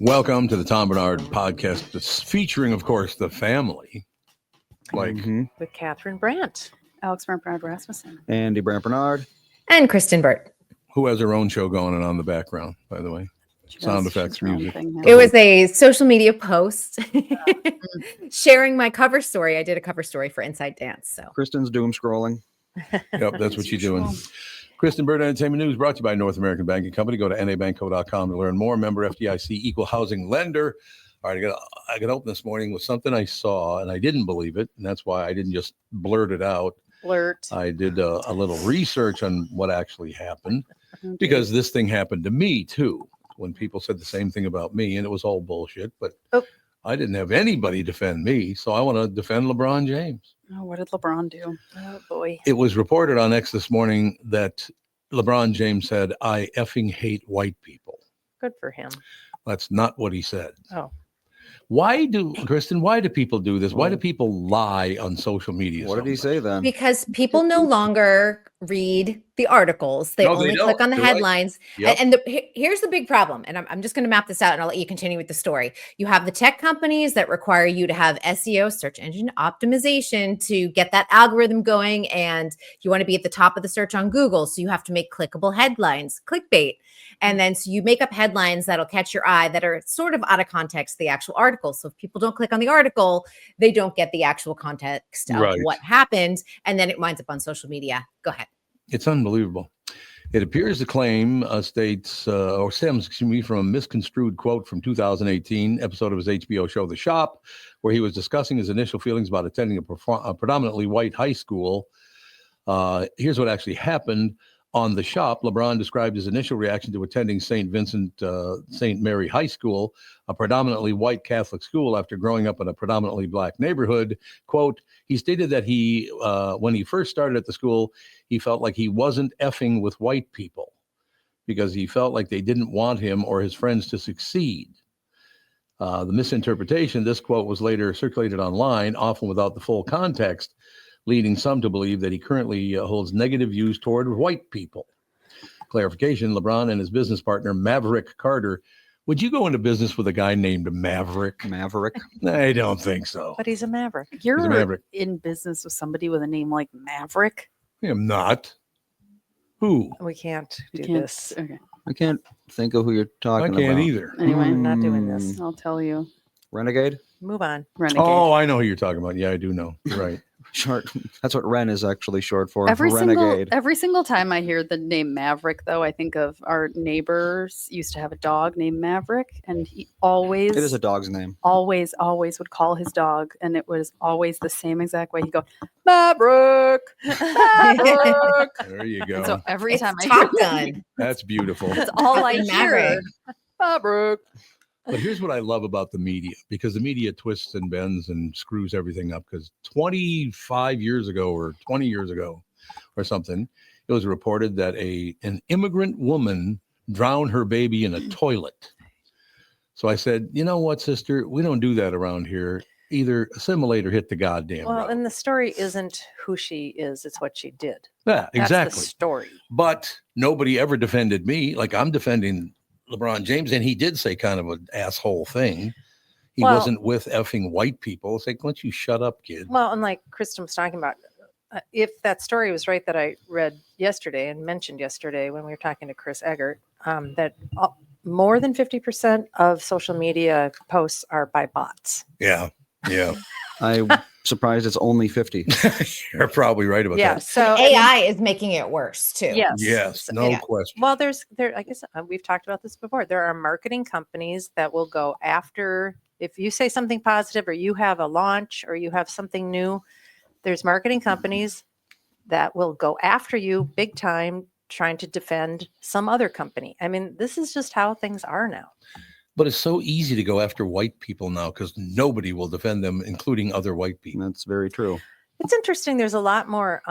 Welcome to the Tom Bernard podcast. It's featuring, of course, the family. With Catherine Brandt. Alex Bernard Rasmussen. Andy Brandt Bernard. And Kristen Burt. Who has her own show going on in the background, by the way. Sound effects, music. It was a social media post sharing my cover story. I did a cover story for Inside Dance. So Kristen's doom scrolling. Yep, that's what you're doing. Kristen Burt Entertainment News brought to you by North American Banking Company. Go to nabankco.com to learn more. Member FDIC, equal housing lender. All right, I got open this morning with something I saw, and I didn't believe it, and that's why I didn't just blurt it out. I did a little research on what actually happened, because this thing happened to me, too, when people said the same thing about me, and it was all bullshit, but I didn't have anybody defend me, so I want to defend LeBron James. Oh, what did LeBron do? Oh, boy. It was reported on X this morning that LeBron James said, "I effing hate white people." Good for him. That's not what he said. Oh. Kristen, why do people do this? Why do people lie on social media? What did he say then? because people no longer read the articles. They only click on the headlines. Yep. And here's the big problem. And I'm just going to map this out and I'll let you continue with the story. You have the tech companies that require you to have SEO, search engine optimization, to get that algorithm going. And you want to be at the top of the search on Google. So you have to make clickable headlines, clickbait. And then so you make up headlines that'll catch your eye that are sort of out of context, the actual article. So if people don't click on the article, they don't get the actual context of what happened. And then it winds up on social media. Go ahead. It's unbelievable. It appears the claim stems from a misconstrued quote from 2018 episode of his HBO show, The Shop, where he was discussing his initial feelings about attending a predominantly white high school. Here's what actually happened. On The Shop, LeBron described his initial reaction to attending St. Mary High School, a predominantly white Catholic school, after growing up in a predominantly black neighborhood. Quote, he stated that when he first started at the school, he felt like he wasn't effing with white people because he felt like they didn't want him or his friends to succeed. The misinterpretation, this quote was later circulated online, often without the full context, leading some to believe that he currently holds negative views toward white people. Clarification, LeBron and his business partner, Maverick Carter. Would you go into business with a guy named Maverick? I don't think so. But he's a maverick. You're in business with somebody with a name like Maverick? I am not. Who? We can't do this. Okay. I can't think of who you're talking about. I can't either. Anyway, I'm not doing this. I'll tell you. Renegade? Move on. Renegade. Oh, I know who you're talking about. Yeah, I do know. You're right. Short. That's what Ren is actually short for. Every Renegade. single time I hear the name Maverick, though, I think of our neighbors used to have a dog named Maverick, and he always... It is a dog's name. Always would call his dog, and it was always the same exact way. He'd go, Maverick! Maverick! There you go. And so every time I Top hear Gun. That's beautiful. that's all I hear. Maverick. Maverick! But here's what I love about the media, because the media twists and bends and screws everything up. Because 25 years ago or 20 years ago or something, it was reported that an immigrant woman drowned her baby in a toilet. So I said, you know what, sister, we don't do that around here. Either assimilate or hit the goddamn road. And the story isn't who she is, it's what she did. Yeah, exactly. That's the story. But nobody ever defended me. Like, I'm defending LeBron James, and he did say kind of an asshole thing. He wasn't with effing white people. It's like, why don't you shut up, kid? Well, and like Kristen was talking about, if that story was right that I read yesterday and mentioned yesterday when we were talking to Chris Eggert, that more than 50% of social media posts are by bots. Yeah. I'm surprised it's only 50. You're probably right about that. Yeah. So AI is making it worse too. Yes, no question. Well, I guess we've talked about this before. There are marketing companies that will go after, if you say something positive or you have a launch or you have something new, there's marketing companies that will go after you big time trying to defend some other company. I mean, this is just how things are now. But it's so easy to go after white people now because nobody will defend them, including other white people. That's very true. It's interesting. There's a lot more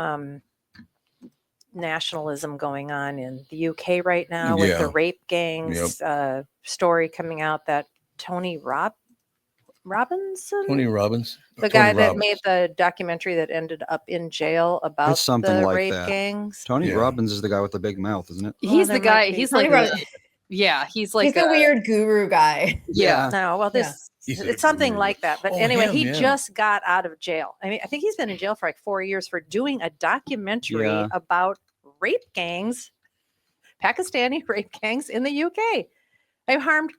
nationalism going on in the UK right now with the rape gangs story coming out that Tony Robbins, the guy that made the documentary that ended up in jail about the rape gangs. Tony Robbins is the guy with the big mouth, isn't it? He's the guy. He's like Yeah, he's like He's a weird guru guy. Yeah. No, well, Yeah. this He's it's something weird. like that. But Oh, anyway, him, he yeah. just got out of jail. I mean, I think he's been in jail for like 4 years for doing a documentary Yeah. about rape gangs, Pakistani rape gangs in the UK. They've harmed,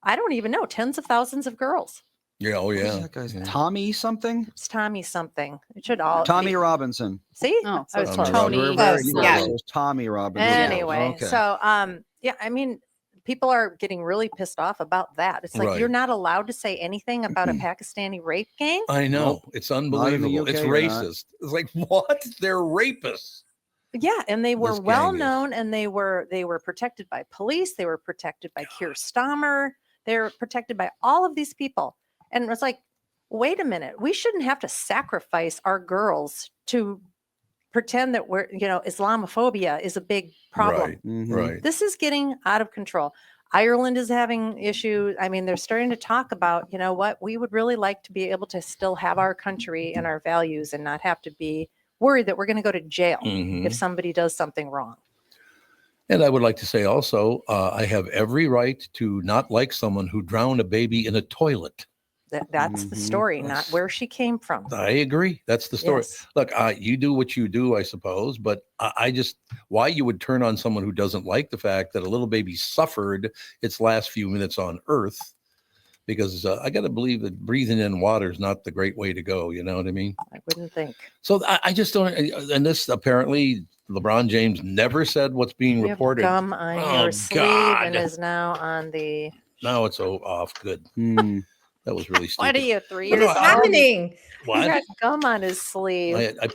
I don't even know, tens of thousands of girls. Yeah. Oh, Who's yeah. that guy's Yeah. Tommy something? It's Tommy something. It should all Tommy be- Robinson. See, Oh, I was so close. it's Tommy We're Robinson. very Close, close. yeah. It was Tommy Robinson. Anyway, Okay. so yeah, I mean, people are getting really pissed off about that. It's like you're Right. not allowed to say anything about a Pakistani rape gang. I know. Nope. It's Not in the unbelievable. It's UK, you're not. racist. It's like, what? They're rapists. Yeah, and they were This gang well is- known, and they were protected by police. They were protected by Keir Starmer. They were protected by all of these people. And it's like, wait a minute, we shouldn't have to sacrifice our girls to pretend that we're, Islamophobia is a big problem. Right. Mhm. Right. This is getting out of control. Ireland is having issues. I mean, they're starting to talk about, you know what, we would really like to be able to still have our country and our values and not have to be worried that we're going to go to jail Mhm. if somebody does something wrong. And I would like to say also, I have every right to not like someone who drowned a baby in a toilet. That's the Mhm. story, not That's- where she came from. I agree. That's the story. Yes. Look, you do what you do, I suppose, but I just, why you would turn on someone who doesn't like the fact that a little baby suffered its last few minutes on Earth, because I got to believe that breathing in water is not the great way to go. You know what I mean? I wouldn't think. So I just don't, and this apparently LeBron James never said what's being You have reported. gum on Oh, your sleeve and God. is now on the. Now it's off. Good. Hmm. That was really stupid. What are you, 3 No, years no, What's I- old? happening? He's What? got gum on his sleeve. I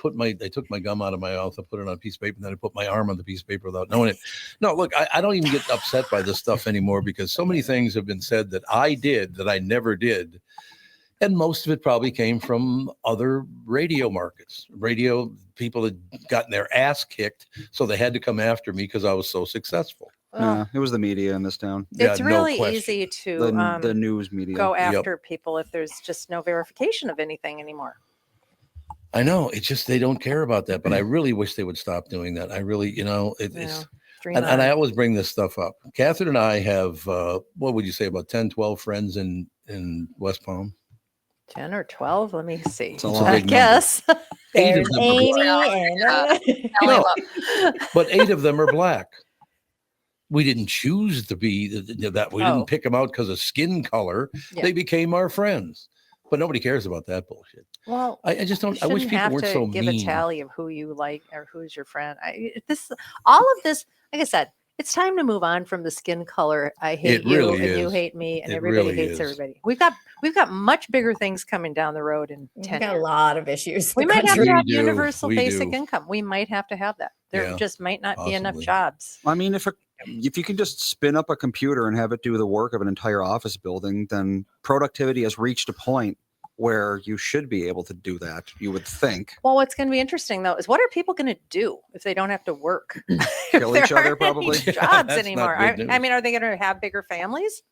took my gum out of my mouth. I put it on a piece of paper, and then I put my arm on the piece of paper without knowing it. No, look, I don't even get upset by this stuff anymore because so many things have been said that I did that I never did. And most of it probably came from other radio markets, radio people had gotten their ass kicked. So they had to come after me because I was so successful. Well, Yeah, it was the media in this town. it's no really question. easy to The news media. go Yep. after people if there's just no verification of anything anymore. I know it's just they don't care about that, but I really wish they would stop doing that. I really, it's Yeah, dream and on. I always bring this stuff up. Catherine and I have what would you say, about 10, 12 friends in West Palm? 10 or 12. Let me see. It's a I big guess. Eight There's of them are Amy and No, but 8 of them are black. We didn't choose to be that. We Oh. didn't pick them out because of skin color. Yeah. They became our friends. But nobody cares about that bullshit. Well, I just you don't. I wish shouldn't people have weren't to so give mean. a tally of who you like or who's your friend. All of this, like I said, it's time to move on from the skin color. I hate It you really and you is. hate me and It everybody really hates is. everybody. We've got much bigger things coming down the road in We've 10 got a years. lot of issues. We in the might have country. to We have do, universal we basic do. income. We might have to have that. There Yeah, just might not be enough possibly. jobs. I mean, if you can just spin up a computer and have it do the work of an entire office building, then productivity has reached a point where you should be able to do that, you would think. Well, what's going to be interesting though is what are people going to do if they don't have to work? If Kill there each other, aren't any probably. Yeah, jobs that's anymore. not good I news. mean, are they going to have bigger families?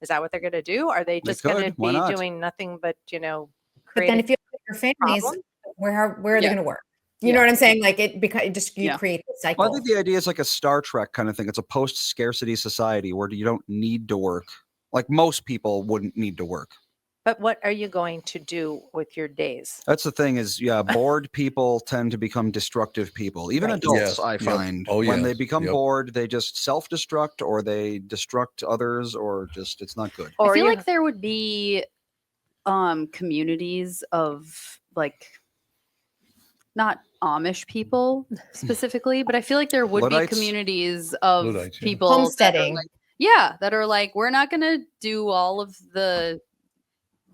Is that what they're going to do? Are they just going to could. Why be not? doing nothing but But then creating? if you have your families, Problem? where are they Yeah. going to work? You know what I'm saying? Like you Yeah. create the cycle. Well, I think the idea is like a Star Trek kind of thing. It's a post-scarcity society where you don't need to work. Like most people wouldn't need to work. But what are you going to do with your days? That's the thing is, yeah, bored people tend to become destructive people. Even Right. adults, Yes, I yep. find, Oh, when they yes, become yep. bored, they just self-destruct or they destruct others or just, it's not good. I Or feel you- like there would be communities of like not Amish people specifically, but I feel like there would be Luddites? communities of Luddites, yeah. people that are Homesteading. like- yeah, that are like, we're not going to do all of the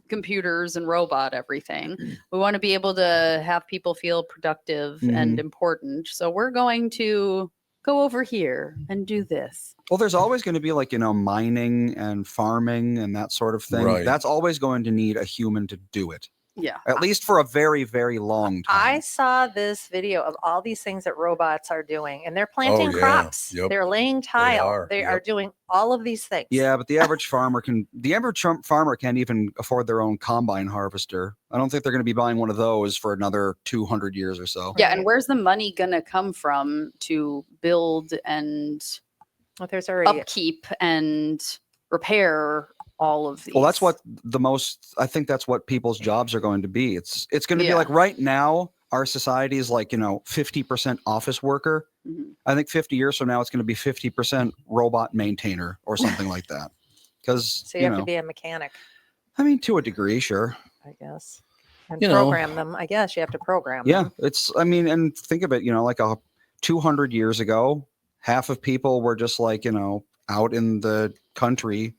computers and robot everything. We want to be able to have people feel productive and important. So we're going to go over here and do this. Well, there's always going to be like, mining and farming and that sort of thing. Right. That's always going to need a human to do it, Yeah. at least for a very, very long I time. saw this video of all these things that robots are doing, and they're planting yeah. crops. Yep. They're laying tile. They are Yep. doing all of these things. Yeah, but the average farmer can't even afford their own combine harvester. I don't think they're going to be buying one of those for another 200 years or so. Yeah. Right. And where's the money going to come from to build and Well, there's already upkeep and repair all of these. Well, that's what I think that's what people's jobs are going to be. It's going to be Yeah. like right now, our society is like, 50% office worker. Mhm. I think 50 years from now, it's going to be 50% robot maintainer or something like that. Because, so you have to be a mechanic, I mean, to a degree, sure. I guess, and You know. program them. I guess you have to program Yeah. them. And think of it, like 200 years ago, half of people were just like, out in the country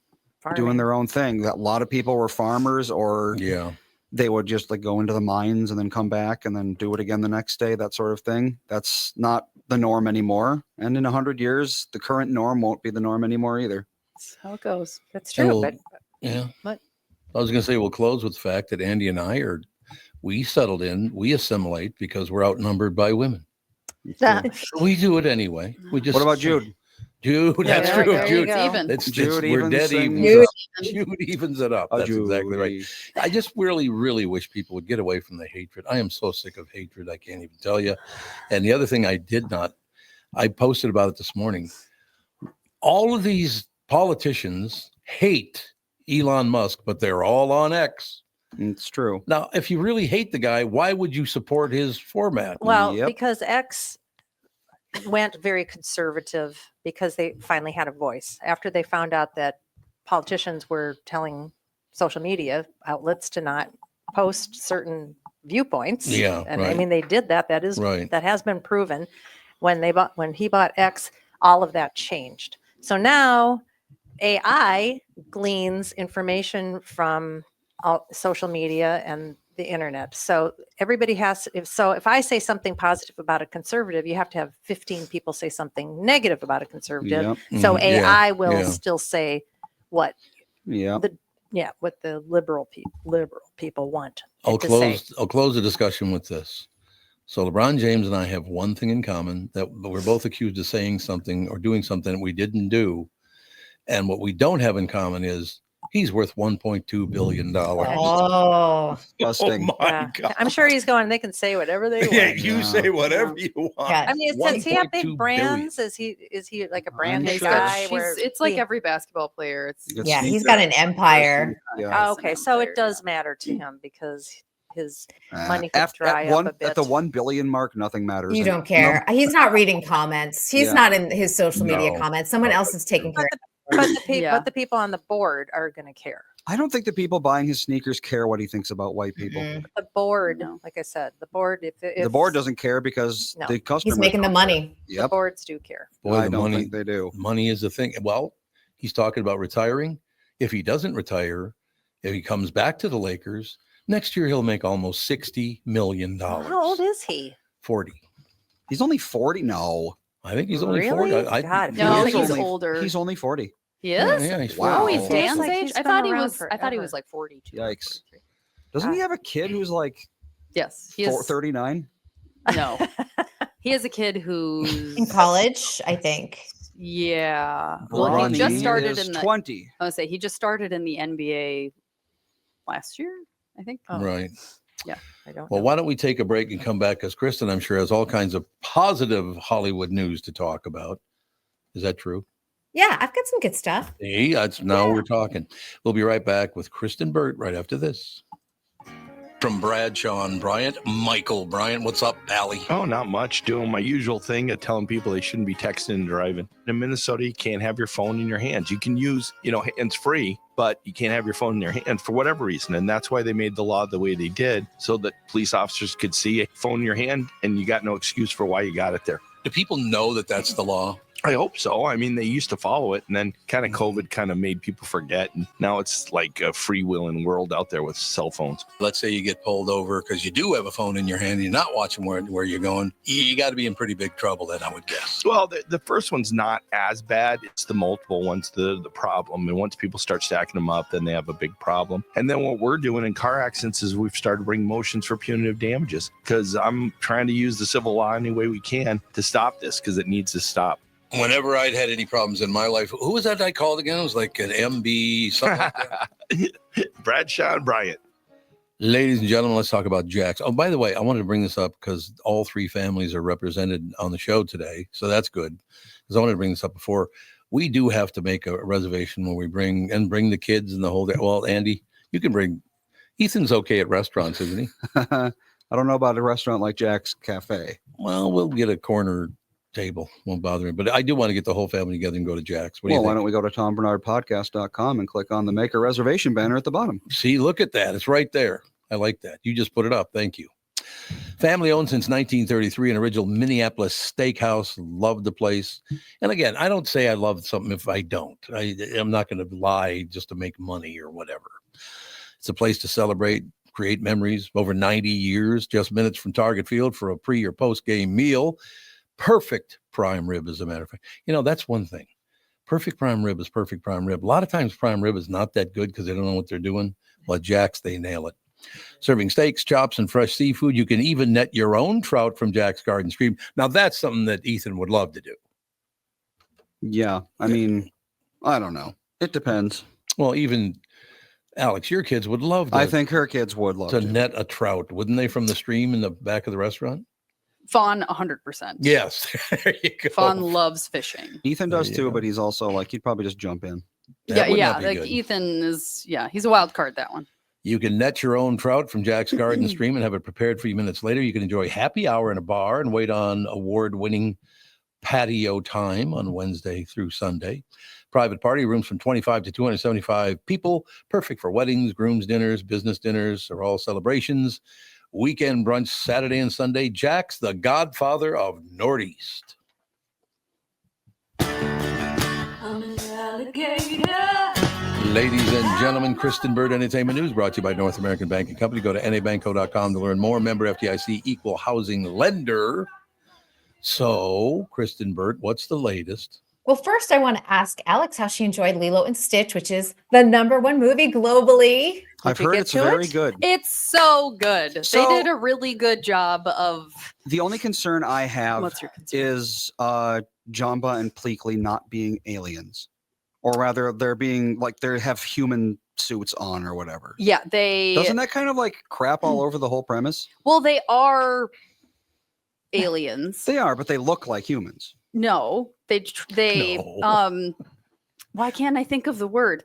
doing Farming. their own thing. That a lot of people were farmers, or Yeah. they would just like go into the mines and then come back and then do it again the next day, that sort of thing. That's not the norm anymore. And in 100 years, the current norm won't be the norm anymore either. That's how it goes. That's And true. we'll- But Yeah. What? I was going to say we'll close with the fact that Andy and I we settled in, we assimilate because we're outnumbered by women. We do it anyway. We just. What about Jude? Jude, Yeah, that's there true. you Jude, go. Even. we're dead things. even. Jude evens it up. Oh, That's exactly right. Judy. I just really, really wish people would get away from the hatred. I am so sick of hatred. I can't even tell you. And the other thing I posted about it this morning. All of these politicians hate Elon Musk, but they're all on X. It's true. Now, if you really hate the guy, why would you support his format? well, Yep. because X went very conservative because they finally had a voice after they found out that politicians were telling social media outlets to not post certain viewpoints. Yeah, and I right. mean they did that. That is Right. that has been proven. When he bought X, all of that changed. So now AI gleans information from all social media and the internet. So everybody if I say something positive about a conservative, you have to have 15 people say something negative about a conservative. Yep. So Mhm. Yeah, AI will yeah. still say what Yeah. what the liberal people want I'll it to say. close the discussion with this. So LeBron James and I have one thing in common, that we're both accused of saying something or doing something that we didn't do. And what we don't have in common is he's worth $1.2 billion. Oh, Disgusting. Yeah. I'm sure he's going, they can say whatever they want. Yeah, you Yeah. say whatever you want. God. I mean, does he have 1.2 big billion. brands? Is he like a branded sure. guy? He's- Where it's like he- every basketball player. It's You yeah, sneak he's that- got an empire. Yeah. Oh, okay, so it does matter to him because his money could After dry up a at the bit. 1 billion mark, nothing matters. You And don't care. He's not reading comments. He's Yeah. not in his social media No. comments. Someone else is taking care of But the people on the board are going to care. I don't think the people buying his sneakers care what he thinks about white it. people. Mm-mm. The board, No. like I said, the board. If The board doesn't care because No. the customer. He's making the money. The Yep. boards do care. Boy, I the don't money, think they do. money is the thing. Well, he's talking about retiring. If he doesn't retire, if he comes back to the Lakers, next year he'll make almost $60 million. How old is he? 40. He's only 40. No, I think he's only Really? 40. God, No, He is he's only- older. he's only 40. He Yeah, is. yeah, he's Wow. 40. Oh, he's Feels Dan's like age. he's I been thought he around was. I thought he forever. was like 42. Yikes. 43. Doesn't he God. have a kid who's like Yes, he is. 39? No, he has a kid who's In college, I think. Yeah. Well, LeBron he just James started is in the. 20. I would say he just started in the NBA last year. I think. Oh, Right. I don't Well, know. why don't we take a break and come back? Because Kristen, I'm sure, has all kinds of positive Hollywood news to talk about. Is that true? Yeah, I've got some good stuff. See, that's now we're talking. We'll be right back with Kristen Burt right after this. From Bradshaw and Bryant, Michael Bryant. What's up, Allie? Oh, not much. Doing my usual thing of telling people they shouldn't be texting and driving. In Minnesota, you can't have your phone in your hands. You can use, hands free, but you can't have your phone in your hand for whatever reason. And that's why they made the law the way they did, so that police officers could see a phone in your hand and you got no excuse for why you got it there. Do people know that that's the law? I hope so. I mean, they used to follow it, and then kind of COVID kind of made people forget. And now it's like a freewheeling world out there with cell phones. Let's say you get pulled over because you do have a phone in your hand and you're not watching where you're going. You got to be in pretty big trouble then, I would guess. Well, the first one's not as bad. It's the multiple ones, the problem. And once people start stacking them up, then they have a big problem. And then what we're doing in car accidents is we've started bringing motions for punitive damages, because I'm trying to use the civil law any way we can to stop this, because it needs to stop. Whenever I'd had any problems in my life, who was that I called again? It was like an MB, something like that. Bradshaw and Bryant. Ladies and gentlemen, let's talk about Jack's. Oh, by the way, I wanted to bring this up because all three families are represented on the show today. So that's good, because I wanted to bring this up before. we do have to make a reservation when we bring the kids and the whole day. Well, Andy, you can bring. Ethan's okay at restaurants, isn't he? I don't know about a restaurant like Jack's Cafe. Well, we'll get a corner table. Won't bother him. But I do want to get the whole family together and go to Jack's. What do you Why think? don't we go to tombernardpodcast.com and click on the make a reservation banner at the bottom? See, look at that. It's right there. I like that. You just put it up. Thank you. Family owned since 1933, an original Minneapolis steakhouse. Loved the place. And again, I don't say I love something if I don't. I'm not going to lie just to make money or whatever. It's a place to celebrate, create memories. Over 90 years, just minutes from Target Field for a pre or post game meal. Perfect prime rib, as a matter of fact. That's one thing. Perfect prime rib is perfect prime rib. A lot of times prime rib is not that good because they don't know what they're doing. Well, at Jack's, they nail it. Serving steaks, chops, and fresh seafood. You can even net your own trout from Jack's Garden Stream. Now, that's something that Ethan would love to do. Yeah. I mean, I don't know. It depends. Well, even Alex, your kids would love I think her kids would love to to. net a trout, wouldn't they, from the stream in the back of the restaurant? Fawn 100%. Yes. There you go. Fawn loves fishing. Ethan does There you too, go. but he's also like, he'd probably just jump in. That would Yeah. not be Like good. Ethan is, he's a wild card, that one. You can net your own trout from Jack's Garden Stream and have it prepared for you minutes later. You can enjoy happy hour in a bar and wait on award-winning patio time on Wednesday through Sunday. Private party rooms from 25 to 275 people. Perfect for weddings, grooms' dinners, business dinners, or all celebrations. Weekend brunch Saturday and Sunday. Jack's, the godfather of Northeast. I'm an alligator. Ladies and gentlemen, Kristen Bird Entertainment News brought to you by North American Banking Company. Go to nabanco.com to learn more. Member FDIC, equal housing lender. So, Kristen Bird, what's the latest? Well, first, I want to ask Alex how she enjoyed Lilo and Stitch, which is the #1 movie globally. I've you heard get it's to very it? good. It's so good. So- they did a really good job of. The only concern I have What's your concern? is Jamba and Pleakley not being aliens. Or rather, they're being like they have human suits on or whatever. Yeah, they. Doesn't that kind of like crap all over the whole premise? Well, they are aliens. They are, but they look like humans. No, they. No. Why can't I think of the word?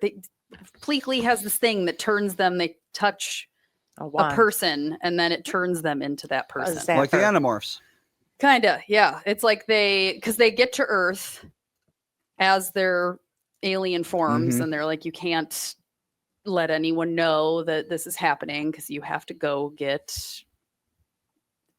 Pleakley has this thing that turns them. They touch a person, and then it turns them into that person. Zapper. Like the Animorphs. Kinda, yeah. It's like because they get to Earth as their alien forms, Mhm. and they're like, you can't let anyone know that this is happening because you have to go get.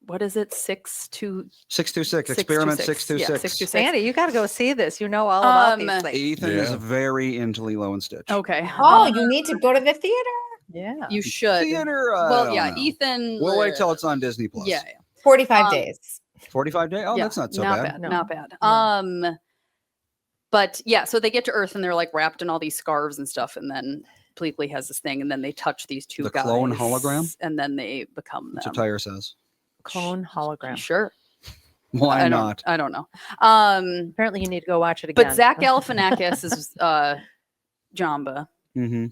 What is it? 626. Experiment 626. Yeah, 626. Sandy, you got to go see this. You know all about these things. Ethan is Yeah. very into Lilo and Stitch. Okay. Oh, you need to go to the theater. Yeah. You should. Theater. I Well, don't yeah, know. Ethan. We'll wait till it's on Disney Plus. Yeah, 45 Um, days. 45 days. Oh, yeah, that's not so not bad. No. Not bad. No. But yeah, so they get to Earth and they're like wrapped in all these scarves and stuff, and then Pleakley has this thing, and then they touch these two The guys, clone hologram? and then they become That's them. what Tyre says. Clone hologram. Sure. Why I not? I don't know. Apparently, you need to go watch it again. But Zach Galifianakis is Jamba. Mm-hmm.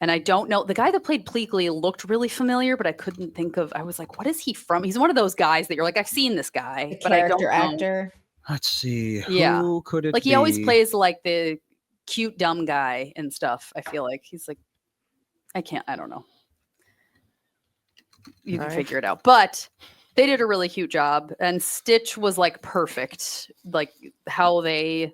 And I don't know. The guy that played Pleakley looked really familiar, but I couldn't think of. I was like, what is he from? He's one of those guys that you're like, I've seen this guy, The but I don't character know. actor. Let's see. Yeah. Who could it Like be? he always plays like the cute dumb guy and stuff. I feel like he's like, I don't know. You can Alright. figure it out. But they did a really cute job, and Stitch was like perfect. Like how they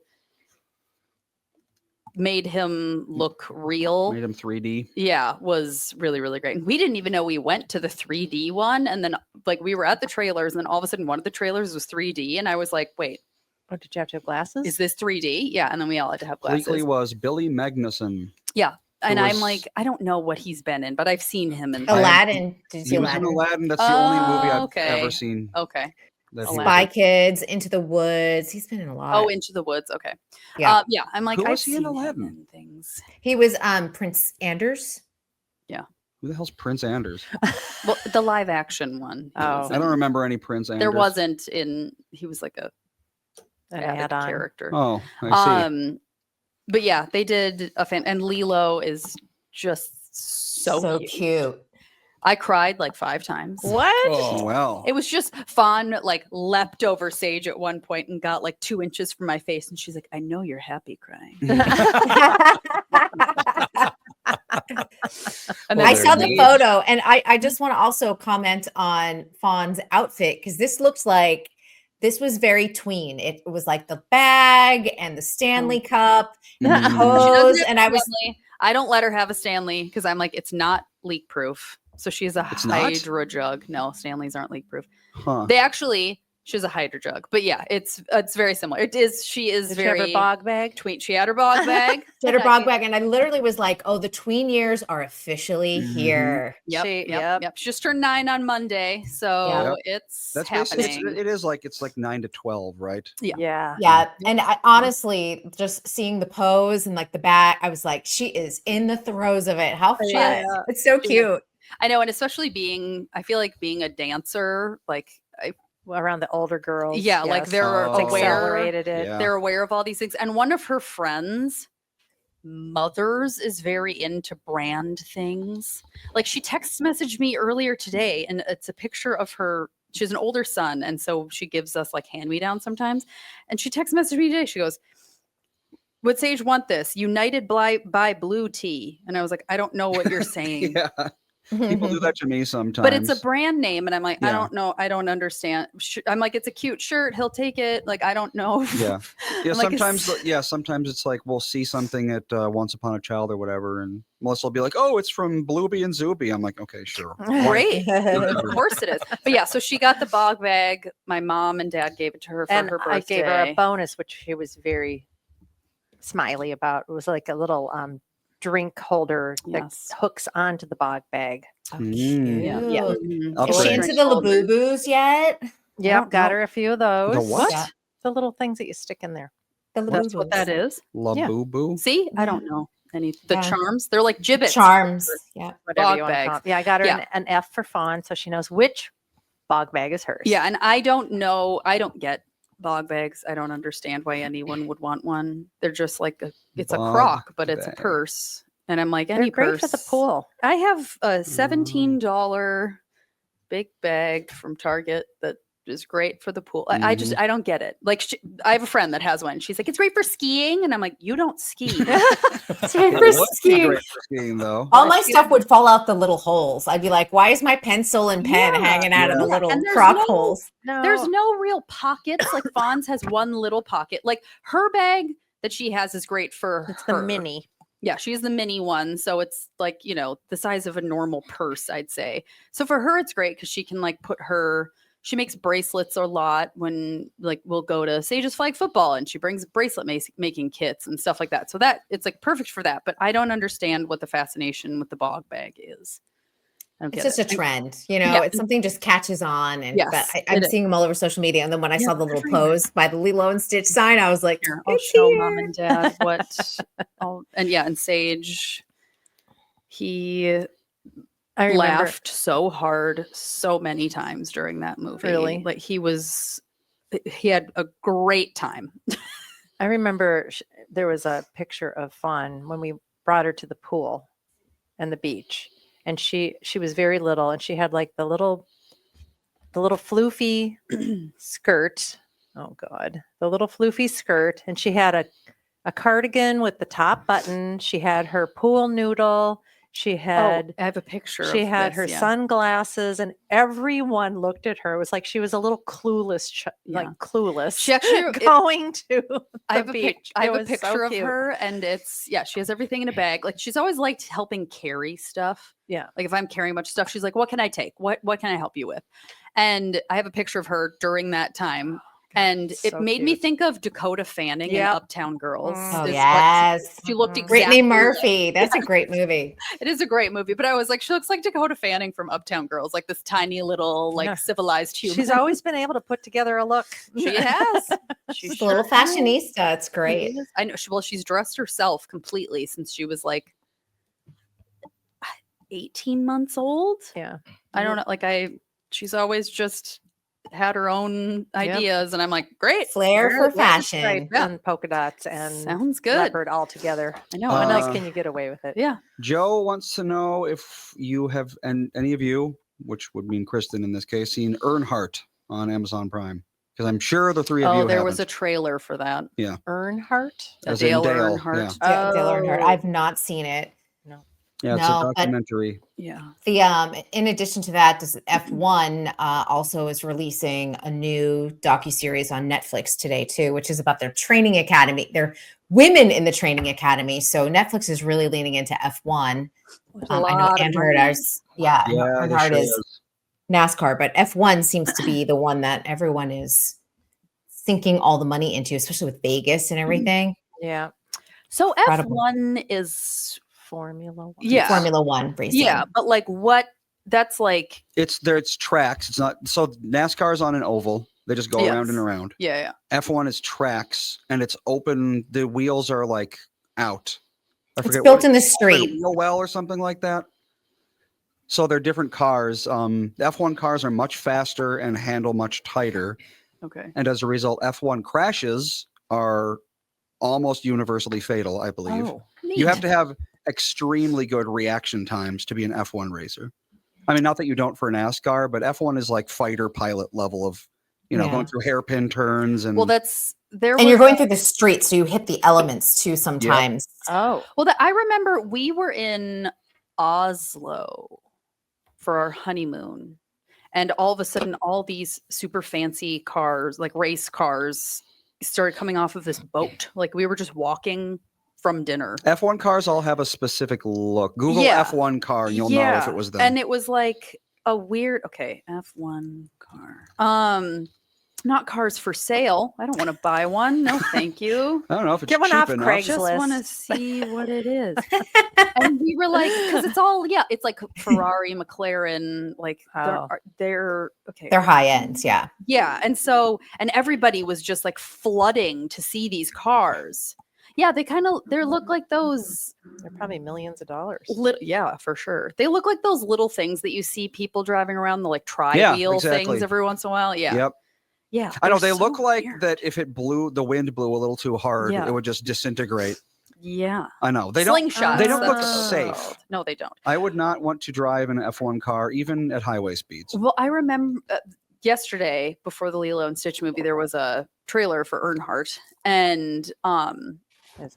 made him look real. Made him 3D. Yeah, was really, really great. And we didn't even know we went to the 3D one. And then like we were at the trailers, and then all of a sudden one of the trailers was 3D. And I was like, wait, Oh, did you have to have glasses? is this 3D? Yeah. And then we all had to have glasses. Bleakley was Billy Magnuson. And I'm was- like, I don't know what he's been in, but I've seen him in Aladdin. Did you see He was in Aladdin? Aladdin. That's the only movie I've Okay. ever seen. Okay. That he Aladdin. Spy was. Kids, Into the Woods. He's been in a lot. Oh, Into the Woods. Okay. yeah. Yeah. I'm like, Who I've was he in seen him Aladdin? in things. He was Prince Anders. Who the hell's Prince Anders? Well, the live action one. he Oh. was I don't in. remember any Prince Anders. There wasn't in. He was like a An added add-on. character. Oh, I see. But yeah, they did a fan, and Lilo is just so, cute. cute. I cried like 5 times. What? Oh. Well, It was just Fawn like leapt over Sage at one point and got like 2 inches from my face. And she's like, I know you're happy crying. And Well, I then saw there the you Sage- photo, and I just want to also comment on Fawn's outfit because this looks like this was very tween. It was like the bag and the Stanley Cup, Mhm. She doesn't hose, have and a I was Stanley. I don't let her have a Stanley because I'm like, it's not leak proof. So she has a It's not? Hydra jug. No, Stanleys aren't leak proof. Huh. They actually, she has a Hydra jug. But yeah, it's very similar. It is. She is Did she have very her bog bag? tween. She had her bog bag. she had her bog bag, and I literally was like, "Oh, the tween years are officially Mhm. here." Yep, She- yep, yep. yep. She just turned 9 on Monday, so Yep. it's That's basically happening. it is like it's like 9 to 12, right? Yeah. Yeah, and I honestly just seeing the pose and like the back, I was like, "She is in the throes of it. How fun! Yeah. It's so She is. cute." I know, and especially I feel like being a dancer, like Around the older girls. yeah, like yes. they're Oh. It's aware. accelerated it. Yeah. They're aware of all these things. And one of her friends' mothers is very into brand things. Like she text messaged me earlier today, and it's a picture of her. She has an older son, and so she gives us like hand me down sometimes. And she text messaged me today. She goes, "Would Sage want this? United by Blue Tea?" And I was like, "I don't know what you're saying." Yeah. People do that to me sometimes. But it's a brand name, and I'm like, I Yeah. don't know, I don't understand. I'm like, it's a cute shirt, he'll take it. Like, I don't know. Yeah. Yeah, I'm like, sometimes it's like we'll see something at Once Upon a Child or whatever, and Melissa will be like, "Oh, it's from Blueby and Zuby." I'm like, "Okay, sure." Great. Of course it is. But yeah, so she got the bog bag. My mom and dad gave it to her for And her birthday. I gave her a bonus, which she was very smiley about. It was like a little drink holder that Yes. hooks onto the bog bag. Oh, Mm. cute. Yeah. Mm-hmm. Up Is she there. into the Labubu's yet? Yep, got know. her a few of those. The what? Yeah. The little things that you stick in there. The That's what that Labubus. is. La Yeah. Boo Boo. See, I don't know any. The Yeah. charms, they're like gibbets. Charms. Yeah. Whatever Bog you want to call bags. them. Yeah, I got her Yeah. an F for fawn, so she knows which bog bag is hers. Yeah, and I don't know. I don't get bog bags. I don't understand why anyone would want one. They're just like it's a Bog crock, but it's a bag. purse. And I'm like, They're any great purse for the pool. I have a $17 big bag from Target that is great for the pool. I just I don't get it. Like I have a friend that has one. She's like, it's great for skiing, and I'm like, you don't ski. It's great It for would be skiing. great for skiing, though. All my stuff would fall out the little holes. I'd be like, "Why is my pencil and pen Yeah. hanging out of the Yeah. little And there's crock no- holes?" No, There's no real pockets. Like Fawn's has one little pocket. Like her bag that she has is great for it's the her. mini. Yeah, she's the mini one. So it's like, the size of a normal purse, I'd say. So for her, it's great because she can like she makes bracelets a lot when like we'll go to Sage's flag football and she brings bracelet making kits and stuff like that. So that it's like perfect for that. But I don't understand what the fascination with the bog bag is. I don't It's get just a it. trend, Yeah. It's something just catches on, and but Yes, I'm it is. seeing them all over social media. And then when I Yeah, saw the little everywhere. pose by the Lilo and Stitch sign, I was like, Here, I'll "It's show here." mom and dad what. And Sage, he I remember. laughed so hard so many times during that movie. Really? Like he had a great time. I remember there was a picture of Fawn when we brought her to the pool and the beach, and she was very little, and she had like the little floofy skirt. Oh God, the little floofy skirt, and she had a cardigan with the top button. She had her pool noodle. She had I have a picture. she of had this, her yeah. sunglasses, and everyone looked at her. It was like she was a little clueless, like Yeah. clueless. She actually going to I the have beach. I have It a was so picture of cute. her, and she has everything in a bag. Like she's always liked helping carry stuff. Yeah. Like if I'm carrying much stuff, she's like, "What can I take? What can I help you with?" And I have a picture of her during that time. And it So made me cute. think of Dakota Fanning in Yep. Uptown Girls. Oh, Oh is what yes, she looked Mhm. exactly Brittany like- Murphy. That's a great movie. It is a great movie, but I was like, she looks like Dakota Fanning from Uptown Girls, like this tiny little, like Yeah. civilized human. She's always been able to put together a look. She has. She She's a little sure has. fashionista. It's great. She is. I know. She's dressed herself completely since she was like 18 months old. Yeah. I don't know. Like she's always just had her own ideas, and I'm like, great, Flair for fashion. Stripes Yeah. and polka dots and sounds good. leopard all together. I know. What and I else was- can you get away with it? yeah. Joe wants to know if you have, and any of you, which would mean Kristen in this case, seen Earnhardt on Amazon Prime. Because I'm sure the three of you there haven't. was a trailer for that. Earnhardt? As in Dale Dale, Earnhardt. Dale Earnhardt. Oh. I've not seen it. Yeah, it's No, a but- documentary. Yeah. The in addition to that, F1 also is releasing a new docuseries on Netflix today too, which is about their training academy. They're women in the training academy, so Netflix is really leaning into F1. There's I know Earnhardt is, yeah, Yeah, they Earnhardt sure is NASCAR, but F1 seems to be the one that everyone is sinking all the money into, especially with Vegas and everything. Yeah. So Incredible. F1 is Formula One. yeah. Formula One racing. Yeah, but like what? That's like It's there. It's tracks. It's not. So NASCAR is on an oval. They just go around and Yes. around. yeah. F1 is tracks, and it's open. The wheels are like out. I It's forget built what in the it's called, street. wheel well or something like that. So they're different cars. The F1 cars are much faster and handle much tighter, Okay. and as a result, F1 crashes are almost universally fatal. I believe you have to have extremely good reaction times to be an F1 racer. I mean, not that you don't for NASCAR, but F1 is like fighter pilot level of, Yeah. going through hairpin turns and Well, that's there. And you're was- going through the street, so you hit the elements too sometimes. Oh. Well, I remember we were in Oslo for our honeymoon, and all of a sudden, all these super fancy cars, like race cars, started coming off of this boat. Like we were just walking from dinner. F1 cars all have a specific look. Google Yeah. F1 car and you'll know if it was them. And it was like a weird F1 car. Not cars for sale. I don't want to buy one. No, thank you. I don't know if it's Get one cheap off enough. Craigslist. Just want to see what it is. And we were like, because it's all it's like Ferrari, McLaren, like Oh. they're okay. They're high ends, yeah. Yeah, and everybody was just like flooding to see these cars. Yeah, they look like those They're probably millions of dollars. yeah, for sure. They look like those little things that you see people driving around, the like tri-wheel exactly. things every once in a while. Yeah. Yep. Yeah. I know they're they look so like weird. that if the wind blew a little too hard, Yeah. it would just disintegrate. Yeah. I know. They Slingshots. they don't look that's safe. what they're called. No, they don't. I would not want to drive an F1 car even at highway speeds. Well, I remember yesterday before the Lilo and Stitch movie, there was a trailer for Earnhardt, and Is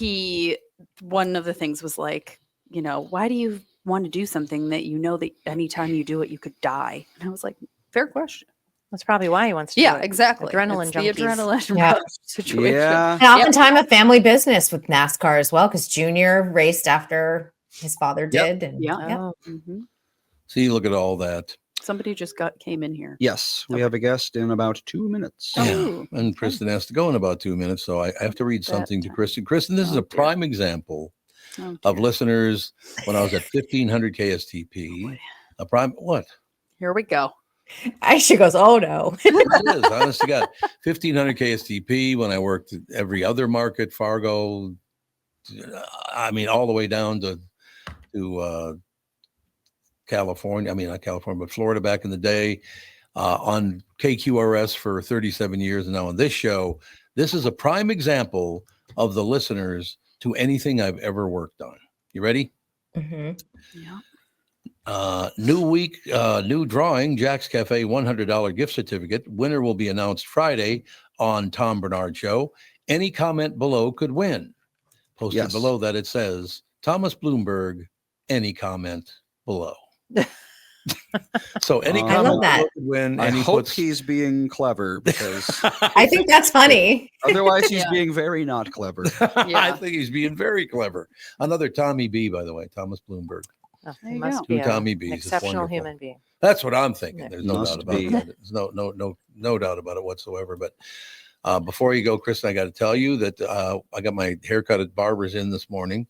it? one of the things was like, why do you want to do something that you know that anytime you do it, you could die? And I was like, fair question. That's probably why he wants to. Yeah, do it. exactly. Adrenaline It's the junkies. adrenaline Yeah. rush situation. Yeah. And oftentimes a family business with NASCAR as well, because Junior raced after his father did. And Yeah. Oh. Mhm. See, look at all that. Somebody just came in here. Yes, we have a guest in about 2 minutes. Oh. And Kristen has to go in about 2 minutes, so I have to read That something to time. Kristen. Kristen, this is Oh, a dear. prime example Oh, of dear. listeners when I was at 1500 KSTP. Boy. A prime what? Here we go. Aisha goes, oh no. It is, honest to God. 1500 KSTP when I worked at every other market, Fargo. I mean, all the way down to California. I mean, not California, but Florida back in the day. On KQRS for 37 years, and now on this show. This is a prime example of the listeners to anything I've ever worked on. You ready? Mhm. Yeah. New week, new drawing, Jack's Cafe $100 gift certificate. Winner will be announced Friday on Tom Bernard Show. Any comment below could win. Posted Yes. below that it says, Thomas Bloomberg, any comment below. So any I comment love that. below could win. I And he hope puts, he's being clever because I think that's funny. otherwise he's Yeah. being very not clever. I Yeah. think he's being very clever. Another Tommy B, by the way, Thomas Bloomberg. Oh, There he you must go. be Two an Tommy B's. It's exceptional wonderful. human being. That's what I'm thinking. Yeah. There's no Must doubt about be. that. There's no doubt about it whatsoever. But before you go, Kristen, I got to tell you that I got my haircut at Barber's in this morning,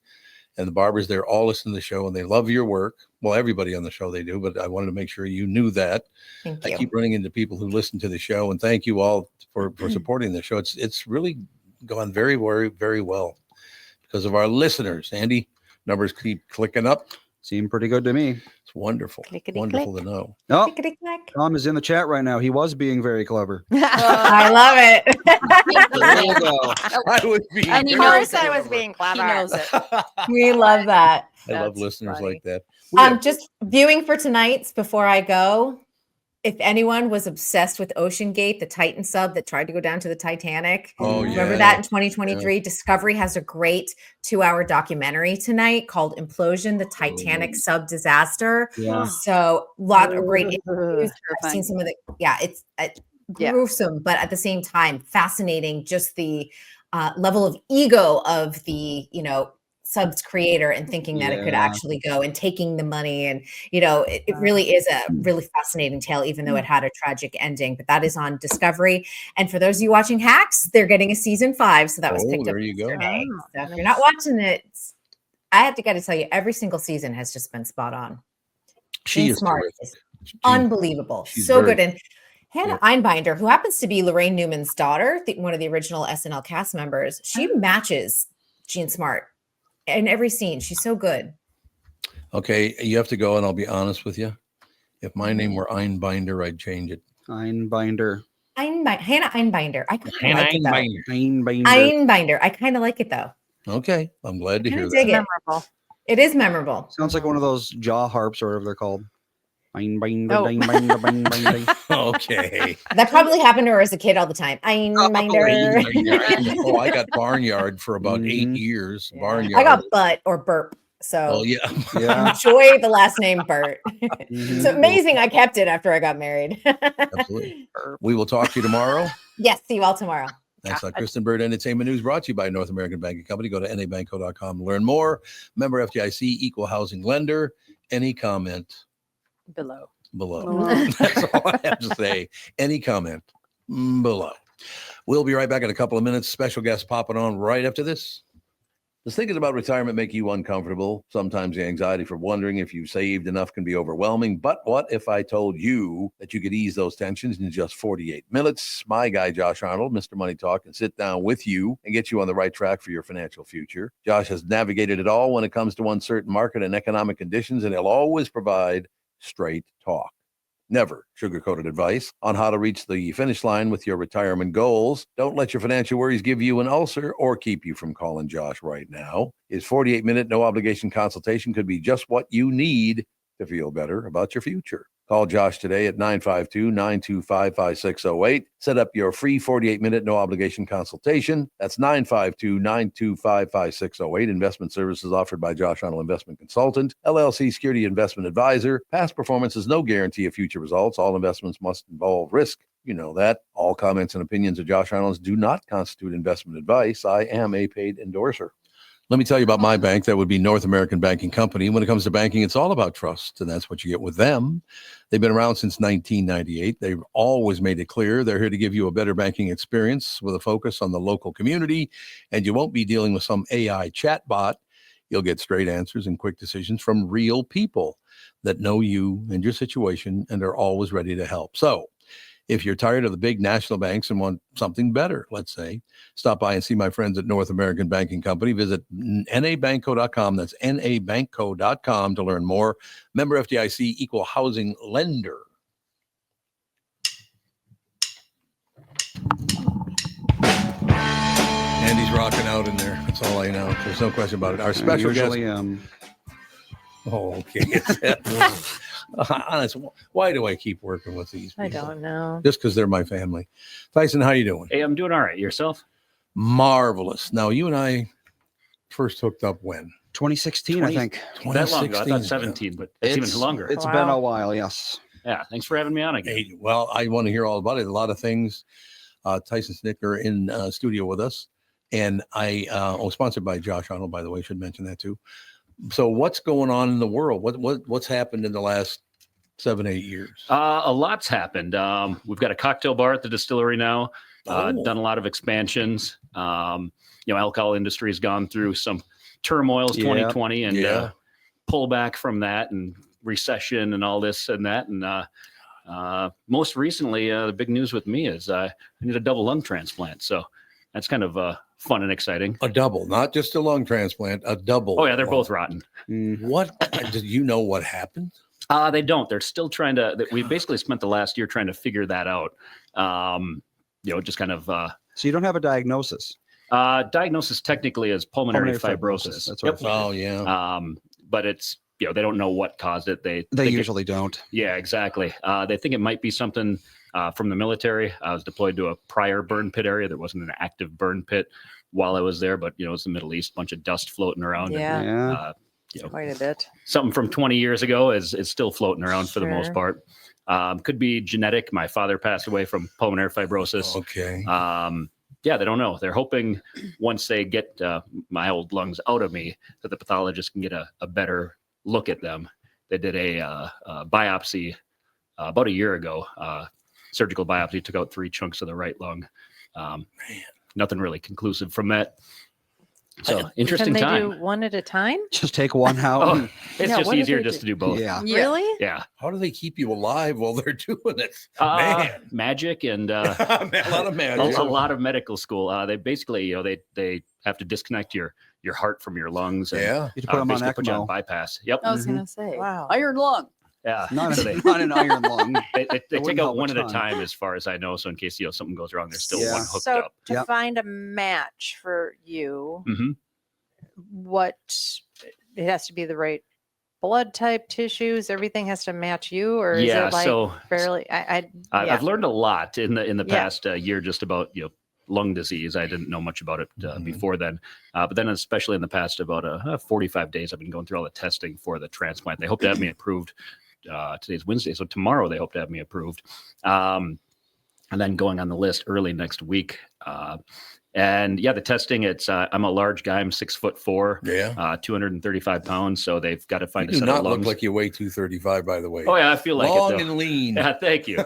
and the barbers there all listen to the show and they love your work. Well, everybody on the show they do, but I wanted to make sure you knew that. Thank I you. keep running into people who listen to the show, and thank you all for supporting the show. It's really gone very, very, very well because of our listeners. Andy, numbers keep clicking up. Seemed pretty good to me. It's wonderful. Clickety Wonderful click. to know. No, Click-a-click. Tom is in the chat right now. He was being very clever. I love it. There you go. I would be. And he Of knows course I it. was being He clever. knows it. We love that. I love That's listeners funny. like that. We have- Just viewing for tonight's before I go. If anyone was obsessed with Ocean Gate, the Titan sub that tried to go down to the Titanic, Oh, remember yeah. that in 2023? Discovery has a great 2-hour documentary tonight called Implosion, the Titanic sub disaster. Yeah. So, lot of great interviews. I've seen Terrifying. some of the, it's Yeah. gruesome, but at the same time, fascinating. Just the level of ego of the, sub's creator and thinking that it could Yeah. actually go and taking the money. And, it really is a really fascinating tale, even though it had a tragic ending. But that is on Discovery. And for those of you watching Hacks, they're getting a season 5. So that was Oh, picked up there you go. yesterday. Oh, So if you're not watching it, I have to tell you, every single season has just been spot on. She Jean is Smart terrific. is Jean- unbelievable. she's So very- good. And Hannah Einbinder, who happens to be Lorraine Newman's daughter, one of the original SNL cast members, she matches Jean Smart in every scene. She's so good. Okay, you have to go, and I'll be honest with you. If my name were Einbinder, I'd change it. Einbinder. Hannah Einbinder. I kind of like it though. Einbinder. Einbinder. I kind of like it though. Okay, I'm glad to I hear kinda that. dig it. Memorable. It is memorable. Sounds like one of those jaw harps or whatever they're called. Einbinder, Oh. einbinder, einbinder. Okay. That probably happened to her as a kid all the time. Einbinder. Oh, I got barnyard for about 8 Mhm. years. Yeah. Barnyard. I got butt or burp. So Oh yeah. Yeah. enjoy the last name Burt. Mhm. It's amazing I kept it after I got married. Absolutely. We will talk to you tomorrow. Yes, see you all tomorrow. That's Kristen Bird Entertainment News, brought to you by North American Banking Company. Go to nabanco.com to learn more. Member FDIC, equal housing lender. Any comment Below. below? That's all I have to say. Any comment below. We'll be right back in a couple of minutes. Special guest popping on right after this. Does thinking about retirement make you uncomfortable? Sometimes the anxiety for wondering if you saved enough can be overwhelming. But what if I told you that you could ease those tensions in just 48 minutes? My guy, Josh Arnold, Mr. Money Talk, can sit down with you and get you on the right track for your financial future. Josh has navigated it all when it comes to uncertain market and economic conditions, and he'll always provide straight talk. Never sugar-coated advice on how to reach the finish line with your retirement goals. Don't let your financial worries give you an ulcer or keep you from calling Josh right now. His 48-minute no-obligation consultation could be just what you need to feel better about your future. Call Josh today at 952-925-5608. Set up your free 48-minute no-obligation consultation. That's 952-925-5608. Investment services offered by Josh Arnold Investment Consultant, LLC Security Investment Advisor. Past performance is no guarantee of future results. All investments must involve risk. You know that. All comments and opinions of Josh Arnold do not constitute investment advice. I am a paid endorser. Let me tell you about my bank. That would be North American Banking Company. When it comes to banking, it's all about trust, and that's what you get with them. They've been around since 1998. They've always made it clear they're here to give you a better banking experience with a focus on the local community, and you won't be dealing with some AI chatbot. You'll get straight answers and quick decisions from real people that know you and your situation and are always ready to help. So, if you're tired of the big national banks and want something better, let's say, stop by and see my friends at North American Banking Company. Visit nabanco.com. That's nabanco.com to learn more. Member FDIC, equal housing lender. Andy's rocking out in there. That's all I know. There's no question about it. Our special guest. Oh, okay. Honest, why do I keep working with these people? I don't know. Just because they're my family. Tyson, how you doing? Hey, I'm doing all right. Yourself? Marvelous. Now, you and I first hooked up when? 2016, I think. That long ago. I 2016. thought 17, but it's even longer. It's Wow. been a while, yes. Yeah. Thanks for having me on again. Hey, well, I want to hear all about it. A lot of things. Tyson Schnitker in studio with us. And sponsored by Josh Arnold, by the way. I should mention that too. So what's going on in the world? What's happened in the last 7-8 years? A lot's happened. We've got a cocktail bar at the distillery now. Done a lot of expansions. Alcohol industry has gone through some turmoils, 2020, and pullback from that, and recession, and all this and that. And most recently, the big news with me is I need a double lung transplant. So that's kind of fun and exciting. A double, not just a lung transplant, a double. Oh yeah, they're both rotten. What did you know what happened? They don't. They're still trying to. We basically spent the last year trying to figure that out. Just kind of. So you don't have a diagnosis. Diagnosis technically is pulmonary fibrosis. That's right. Oh yeah. But it's they don't know what caused it. They usually don't. Yeah, exactly. They think it might be something from the military. I was deployed to a prior burn pit area. There wasn't an active burn pit while I was there, but it's the Middle East, bunch of dust floating around. Yeah. And, quite a bit. Something from 20 years ago is still floating around for the most part. Could be genetic. My father passed away from pulmonary fibrosis. Okay. They don't know. They're hoping once they get my old lungs out of me that the pathologist can get a better look at them. They did a biopsy about a year ago, surgical biopsy, took out 3 chunks of the right lung. Nothing really conclusive from that. So interesting Can they time. do one at a time? Just take one out. Oh, it's Yeah, just what do easier they just do? to do both. Yeah. Really? Yeah. How do they keep you alive while they're doing it? Man. Magic and A lot of magic. a lot of medical school. They basically, they have to disconnect your heart from your lungs. And, Yeah. You have to put them on basically put you on ECMO. bypass. Yep. I was gonna say, Wow. iron lung. Yeah. Not, So they, not an iron lung. they take wouldn't out help one a at a ton. time, as far as I know. So in case something goes wrong, there's still Yeah. one hooked So up. to Yep. find a match for you, hmm what it has to be the right blood type, tissues, everything has to match you, or is Yeah. it like So fairly? I've learned a lot in the Yeah. past year just about lung disease. I didn't know much about it before then, but then especially in the past about 45 days, I've been going through all the testing for the transplant. They hope to have me approved. Today's Wednesday, so tomorrow they hope to have me approved, and then going on the list early next week. And the testing. It's I'm a large guy. I'm 6'4". Yeah. 235 pounds. So they've got to find You a do set of not look lungs. like you weigh 235, by the way. Oh yeah, I feel like Long it though. and lean. Yeah, thank you.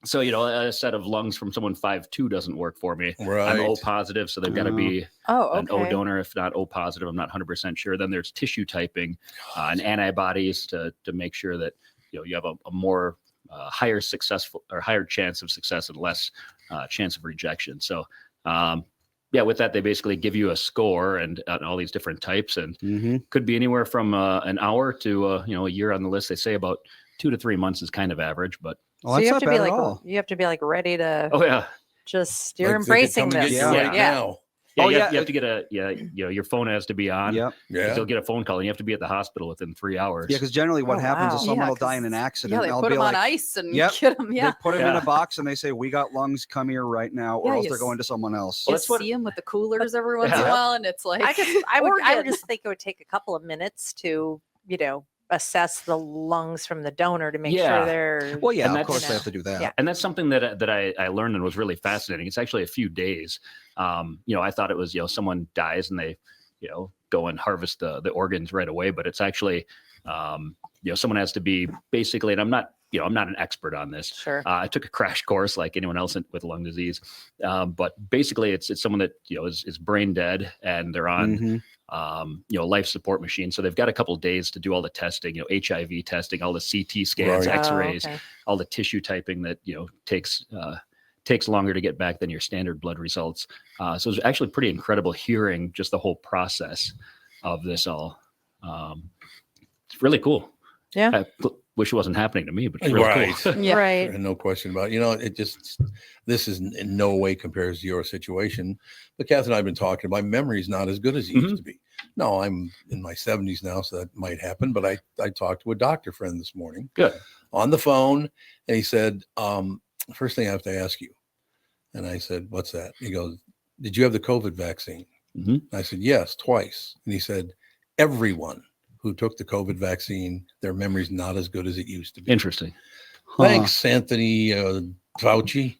So a set of lungs from someone 5'2" doesn't work for me. Right. I'm O positive, so they've got to be an O okay. donor. If not O positive, I'm not 100% sure. Then there's tissue typing and antibodies to make sure that you have a more higher chance of success and less chance of rejection. So with that, they basically give you a score and all these different types, and could be anywhere from an hour to a year on the list. They say about 2 to 3 months is kind of average, but Well, So that's you have not to bad be at like all. you have to be like ready to oh yeah. just you're Like they could come embracing and this. get you Yeah. right Yeah. now. Yeah, Oh, you, yeah. Have, you have to get your phone has to be on. Yep. Yeah. You'll get a phone call and you have to be at the hospital within 3 hours. Yeah, because generally what Oh, happens is wow. someone Yeah, will die in an 'cause- accident. Yeah, they They'll put be them on like, ice and Yep. get them. they Yeah. put them in Yeah. a box and they say, "We got lungs. Come here right now, or Yeah, else you they're s- going to someone else." You that's what- see them with the coolers every once in a Yeah. while, and it's like I would organ. just think it would take a couple of minutes to assess the lungs from the donor to make Yeah. sure they're Well, yeah, And of course that's- they have to do that. Yeah. And that's something that I learned and was really fascinating. It's actually a few days. I thought it was someone dies and they go and harvest the organs right away, but it's actually someone has to be basically, and I'm not an expert on this. sure. I took a crash course like anyone else with lung disease, but basically it's someone that is brain dead and they're on life support machine. So they've got a couple of days to do all the testing, HIV testing, all the CT scans, Right. X-rays, Oh, okay. all the tissue typing that takes longer to get back than your standard blood results. So it's actually pretty incredible hearing just the whole process of this all. It's really cool. Yeah. I wish it wasn't happening to me, but it's really Right. cool. Yeah. Right. No question about it. It just, this is in no way compares to your situation. But Kath and I have been talking. My memory's not as good as it used to be. No, I'm in my 70s now, so that might happen. But I talked to a doctor friend this morning. Good. On the phone, and he said, first thing I have to ask you. And I said, what's that? He goes, did you have the COVID vaccine? Mhm. I said, yes, twice. And he said, everyone who took the COVID vaccine, their memory's not as good as it used to be. Interesting. Thanks, Anthony Fauci.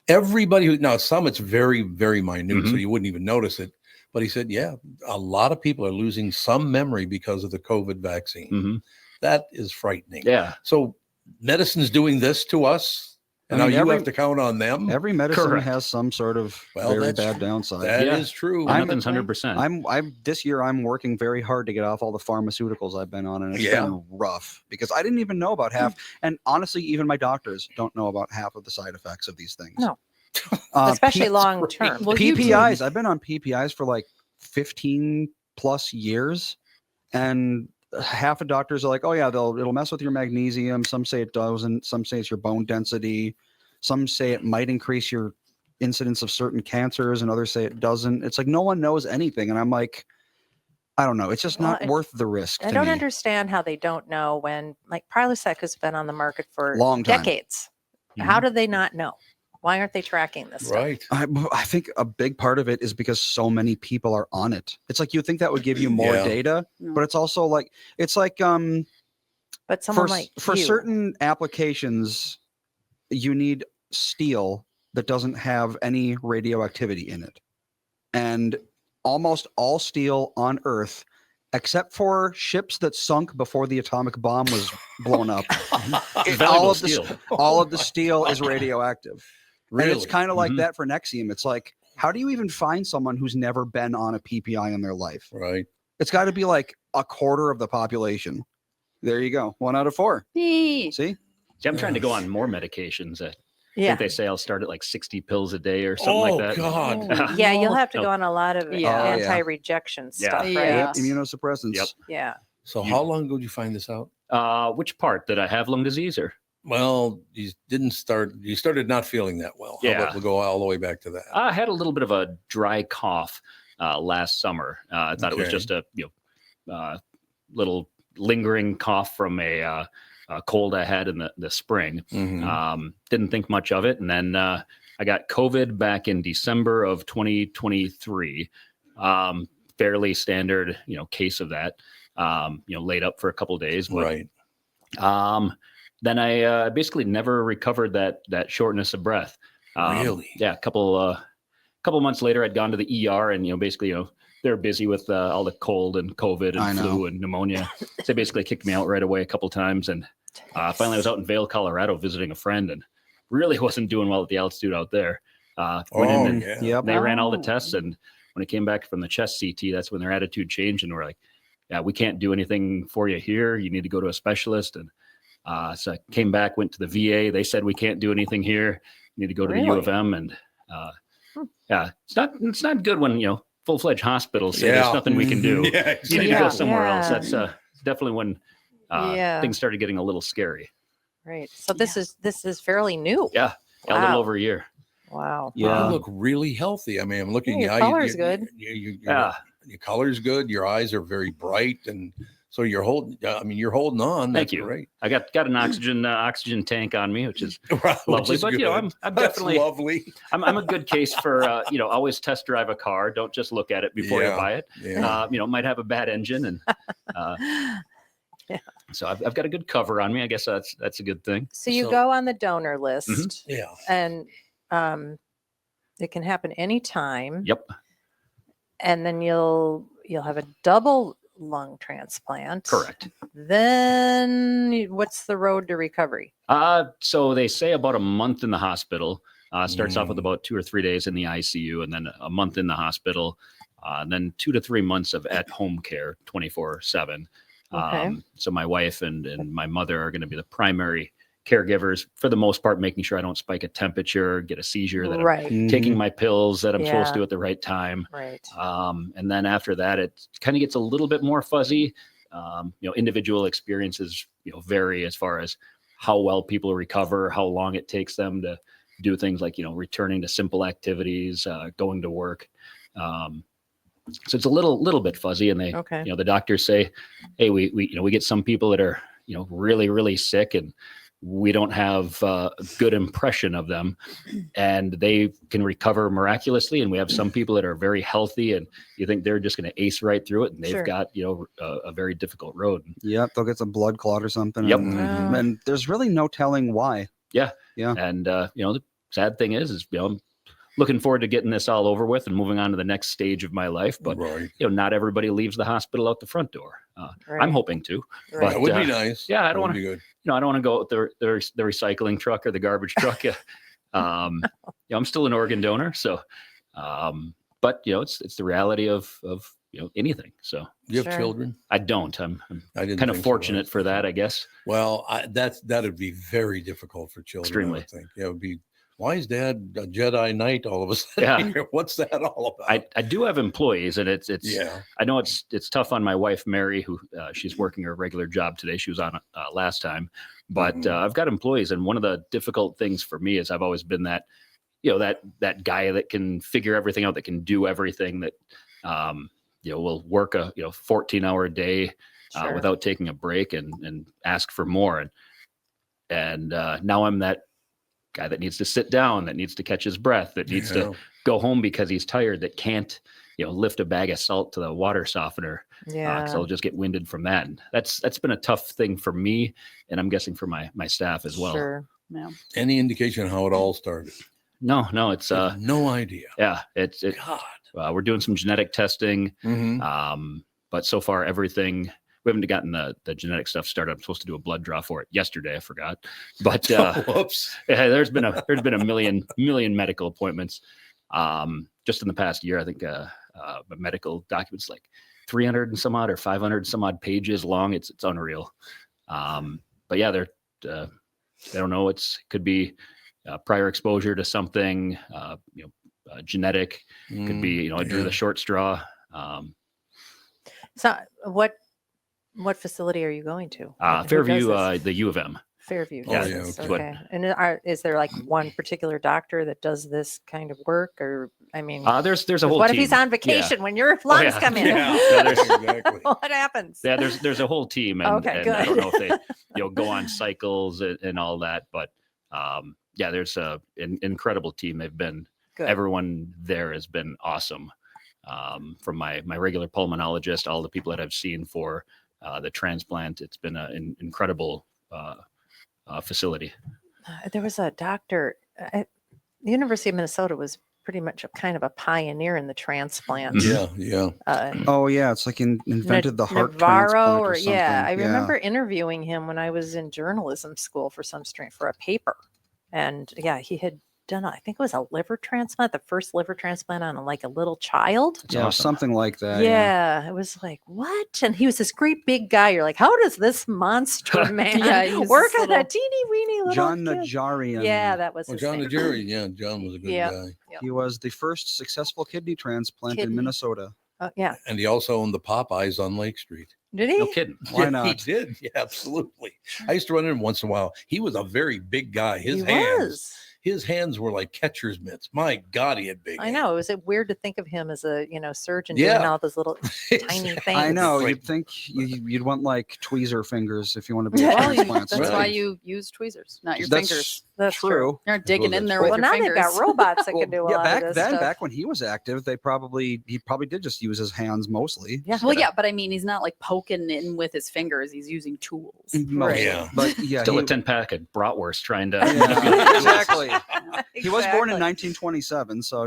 Everybody who, now some it's very, very minute, so you wouldn't even notice it. But he said, yeah, a lot of people are losing some memory because of the COVID vaccine. Mhm. That is frightening. Yeah. So medicine's doing this to us, and I mean, now you every- have to count on them. Every medicine Correct. has some sort of Well, very that's bad true. downside. That is Yeah. true. Nothing's 100%. I'm this year I'm working very hard to get off all the pharmaceuticals I've been on, and it's Yeah. been rough because I didn't even know about half. And honestly, even my doctors don't know about half of the side effects of these things. No. Especially long term. Well, you PPIs. I've been on PPIs for like 15 plus years, and half of doctors are like, oh yeah, it'll mess with your magnesium. Some say it doesn't. Some say it's your bone density. Some say it might increase your incidence of certain cancers, and others say it doesn't. It's like no one knows anything, and I'm like, I don't know. It's just not worth the risk. I to don't me. understand how they don't know when, like, Prilosec has been on the market for Long time. decades. How do they not know? Why aren't they tracking this stuff? Right. I think a big part of it is because so many people are on it. It's like you think that would give you more Yeah. data, No. but it's also like But someone for like for you, certain applications, you need steel that doesn't have any radioactivity in it, and almost all steel on Earth, except for ships that sunk before the atomic bomb was blown up, Valuable steel. all of the steel is radioactive. Really? And it's kind of like Mhm. that for Nexium. It's like, how do you even find someone who's never been on a PPI in their life? Right. It's got to be like a quarter of the population. There you go. 1 out of 4. Yee. See? See, I'm trying to go on more medications. I yeah, think they say I'll start at like 60 pills a day or something like that. God. Oh, yeah, you'll no. have to No. go on a lot of Yeah. Oh, yeah. anti-rejection Yeah. stuff, right? Yeah. Yep. Immunosuppressants. Yep. Yeah. So how long ago did you find this out? Which part? Did I have lung disease or? Well, you started not feeling that well. How Yeah. about we'll go all the way back to that. I had a little bit of a dry cough last summer. I thought it was Okay. just a little lingering cough from a cold I had in the spring. Mhm. Didn't think much of it, and then I got COVID back in December of 2023. Fairly standard, case of that. Laid up for a couple of days, but Right. then I basically never recovered that shortness of breath. Really? Yeah, a couple months later, I'd gone to the ER, and basically, they're busy with all the cold and COVID I and know. flu and pneumonia. So they basically kicked me out right away a couple times, and finally, I was out in Vail, Colorado, visiting a friend, and really wasn't doing well at the altitude out there. Went in and yeah. Yep. they ran all the Oh. tests, and when it came back from the chest CT, that's when their attitude changed, and we're like, "Yeah, we can't do anything for you here. You need to go to a specialist." And so I came back, went to the VA. They said we can't do anything here. You need to go to the U of M. And yeah, it's not good when full-fledged hospitals say Yeah. there's nothing we can do. Yeah, You need to go Yeah. somewhere else. Yeah. That's definitely when Yeah. things started getting a little scary. Right. So this is fairly new. Yeah, a Wow. little over a year. Wow. Yeah. You look really healthy. I mean, I'm looking Yeah, at your color's good. Your color's good. Your eyes are very bright, and so you're holding. You're holding on. Thank That's you. Great. I got an oxygen tank on me, which is Right, which lovely. is But good. I'm That's definitely lovely. I'm a good case for always test drive a car. Don't just look at it before you Yeah. buy it. Yeah. Might have a bad engine, and Yeah. so I've got a good cover on me. I guess that's a good thing. So you So- go on the donor list, Yeah. and it can happen anytime. Yep, And then you'll have a double lung transplant. correct. Then what's the road to recovery? So they say about a month in the hospital. Starts off with Mm. about 2 or 3 days in the ICU, and then a month in the hospital, and then 2 to 3 months of at-home care, 24/7. Okay. So my wife and my mother are going to be the primary caregivers for the most part, making sure I don't spike a temperature, get a seizure, that Right. I'm taking my pills that I'm supposed Yeah. to at the right time. Right. And then after that, it kind of gets a little bit more fuzzy. Individual experiences, vary as far as how well people recover, how long it takes them to do things like, returning to simple activities, going to work. So it's a little bit fuzzy, and they, Okay. the doctors say, hey, we get some people that are, really, really sick, and we don't have a good impression of them, and they can recover miraculously. And we have some people that are very healthy, and you think they're just going to ace right through it, and they've Sure. got a very difficult road. Yep. They'll get some blood clot or something. Yep. Mhm. And there's really no telling why. Yeah. And the sad thing is I'm looking forward to getting this all over with and moving on to the next stage of my life. But Right. not everybody leaves the hospital out the front door. Right. I'm hoping to. Right. That would uh, be nice. yeah, I don't That would wanna- be good. I don't want to go with the recycling truck or the garbage truck. I'm still an organ donor, so. But it's the reality of anything. So You have Sure. children? I don't. I'm I didn't kind of think so. fortunate for that, I guess. Well, that'd be very difficult for children. I Extremely. would think. Yeah, it would be Why is Dad a Jedi Knight all of a sudden? Yeah. Here? What's that all about? I do have employees, and it's yeah. I know it's tough on my wife Mary, who she's working her regular job today. She was on last time, but I've got employees, and one of the difficult things for me is I've always been that that guy that can figure everything out, that can do everything, that will work a 14-hour day Sure. without taking a break and ask for more, and now I'm that guy that needs to sit down, that needs to catch his breath, that needs to go home because he's tired, that can't lift a bag of salt to the water softener. Yeah. Because I'll just get winded from that. And that's been a tough thing for me, and I'm guessing for my staff as well. Sure. Yeah. Any indication how it all started? No, it's no idea. yeah, God. we're doing some genetic testing, Mhm. but so far everything. We haven't gotten the genetic stuff started. I'm supposed to do a blood draw for it yesterday. I forgot, but Whoops. yeah, there's been a million medical appointments just in the past year. I think medical documents like 300 and some odd or 500 and some odd pages long. It's unreal. But yeah, they don't know. It could be prior exposure to something. Genetic. Could be I drew the short straw. So what facility are you going to? Who Fairview, does this? the U of M. Fairview. Oh, does yeah, this, okay. okay. And is there like one particular doctor that does this kind of work, or I mean, There's a whole what team. if he's on vacation when your lungs yeah. come in? Yeah, exactly. What happens? Yeah, there's a whole team, and, Okay, and I don't good. know if they go on cycles and all that, but yeah, there's an incredible team. They've been Good. everyone there has been awesome. From my regular pulmonologist, all the people that I've seen for the transplant, it's been an incredible facility. There was a doctor at the University of Minnesota was pretty much a kind of a pioneer in the transplant. Yeah. Oh yeah, it's like invented the heart Navarro, transplant or something. yeah, I remember interviewing him when I was in journalism school for a paper, and yeah, he had done I think it was a liver transplant, the first liver transplant on like a little child. It's Yeah, awesome. something like that. Yeah, it was like, what? And he was this great big guy. You're like, how does this monster man Yeah, he's work this on little- a teeny weeny little John kid? Najarian. Yeah, that was Well, his John name. Najarian. Yeah, John was a good Yeah. guy. He was the first successful kidney transplant in Kidney. Minnesota. Yeah. And he also owned the Popeyes on Lake Street. Did he? No kidding. Why Yeah, not? He did. Yeah, absolutely. I used to run into him once in a while. He was a very big guy. He was. His hands were like catcher's mitts. My God, he had big. I know. Is it weird to think of him as a surgeon Yeah. doing all those little tiny hands. things? I know. Like- You'd think you'd want like tweezer fingers if you want to be a Yeah. Well, transplant. that's Right. why you use tweezers, not your That's fingers. That's true. You're not digging in there Well, with Well, your now fingers. they've got robots that Well, can do a yeah, lot back of this then, stuff. back when he was active, he probably did just use his hands mostly. Yeah. Well, yeah, but I mean, he's not like poking in with his fingers. He's using tools. Mostly. Yeah. But yeah, Still he, a 10-pack of bratwurst trying to. yeah, exactly. He was born in Exactly. 1927, so Oh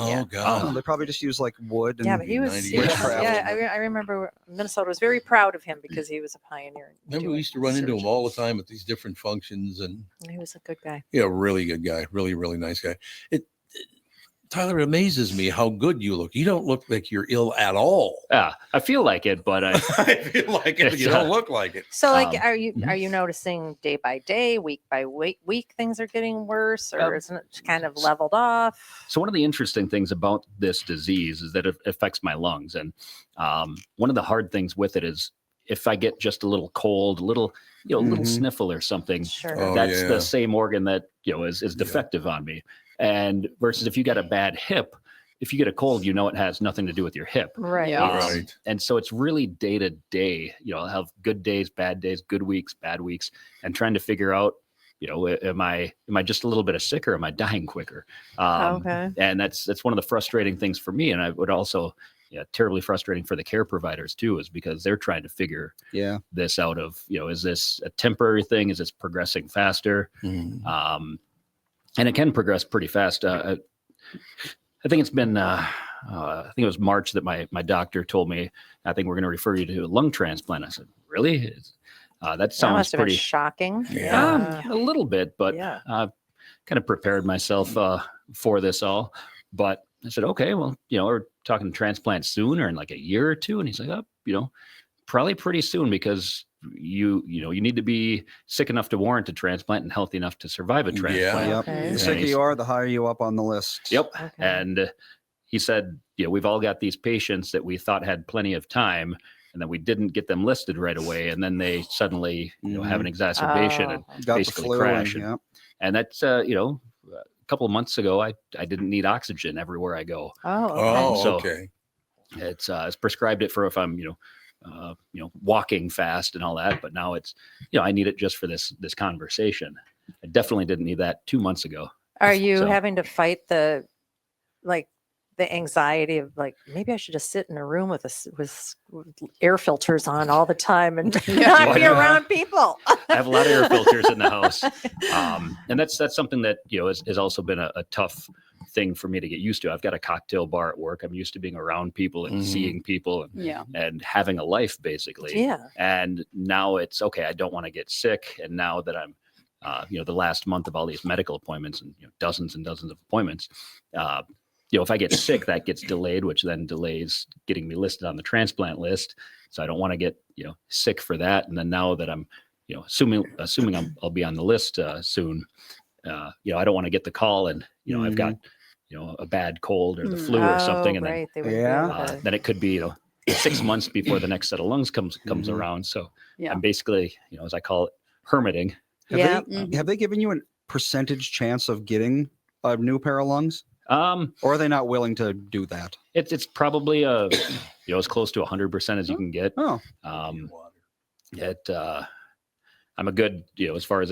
Yeah. God. they probably just use like wood. And Yeah, but he was. 90 Yeah, witchcraft. I remember Minnesota was very proud of him because he was a pioneer. in Remember, we doing used to run into him surgery. all the time at these different functions, and He was a good guy. yeah, really good guy, really nice guy. Tyler, it amazes me how good you look. You don't look like you're ill at all. Yeah, I feel like it, but I I feel like it, but you don't look like it. So, like, Um, are you mhm. noticing day by day, week by week, things are getting worse, or Um, isn't it kind of leveled off? So one of the interesting things about this disease is that it affects my lungs, and one of the hard things with it is if I get just a little cold, little Mhm. sniffle or something, Sure. Oh, that's yeah. the same organ that is defective on me. And versus if you got a bad hip, if you get a cold, it has nothing to do with your hip. Right. Yeah. Right. And so it's really day to day. I'll have good days, good weeks, bad weeks, and trying to figure out, am I just a little bit sick or am I dying quicker? Okay. And that's one of the frustrating things for me. And I would also, terribly frustrating for the care providers too, is because they're trying to figure Yeah. this out of, is this a temporary thing? Is this progressing faster? Mhm. And it can progress pretty fast. I think it's been, I think it was March that my doctor told me, I think we're going to refer you to a lung transplant. I said, really? That That sounds must have been pretty, shocking. Yeah. a little bit, but Yeah. kind of prepared myself for this all. But I said, okay, well, we're talking transplant soon or in like a year or two. And he's like, probably pretty soon because, you need to be sick enough to warrant a transplant and healthy enough to survive a transplant. Yep. Okay. The sicker you are, the higher you up on the list. Yep. Okay. And he said, we've all got these patients that we thought had plenty of time, and then we didn't get them listed right away, and then they suddenly have an exacerbation and Got the basically flu. crash. And, And that's a couple of months ago, I didn't need oxygen everywhere I go. Oh, okay. Oh, So- okay. It's prescribed it for if I'm walking fast and all that, but now it's I need it just for this conversation. I definitely didn't need that 2 months ago. Are you So- having to fight the anxiety of maybe I should just sit in a room with air filters on all the time and not be around people? I have a lot of air filters in the house, and that's something that has also been a tough thing for me to get used to. I've got a cocktail bar at work. I'm used to being around people and seeing people and having a life basically. Yeah. And now it's okay. I don't want to get sick. And now that I'm, the last month of all these medical appointments and dozens and dozens of appointments, if I get sick, that gets delayed, which then delays getting me listed on the transplant list. So I don't want to get sick for that. And then now that I'm assuming I'll be on the list soon, I don't want to get the call and I've got a bad cold or the flu or something, and right. then it could be 6 months before the next set of lungs comes around. So I'm basically as I call it, hermiting. Have they given you a percentage chance of getting a new pair of lungs? Or are they not willing to do that? It's probably as close to 100% as you can get. Oh, I'm a good as far as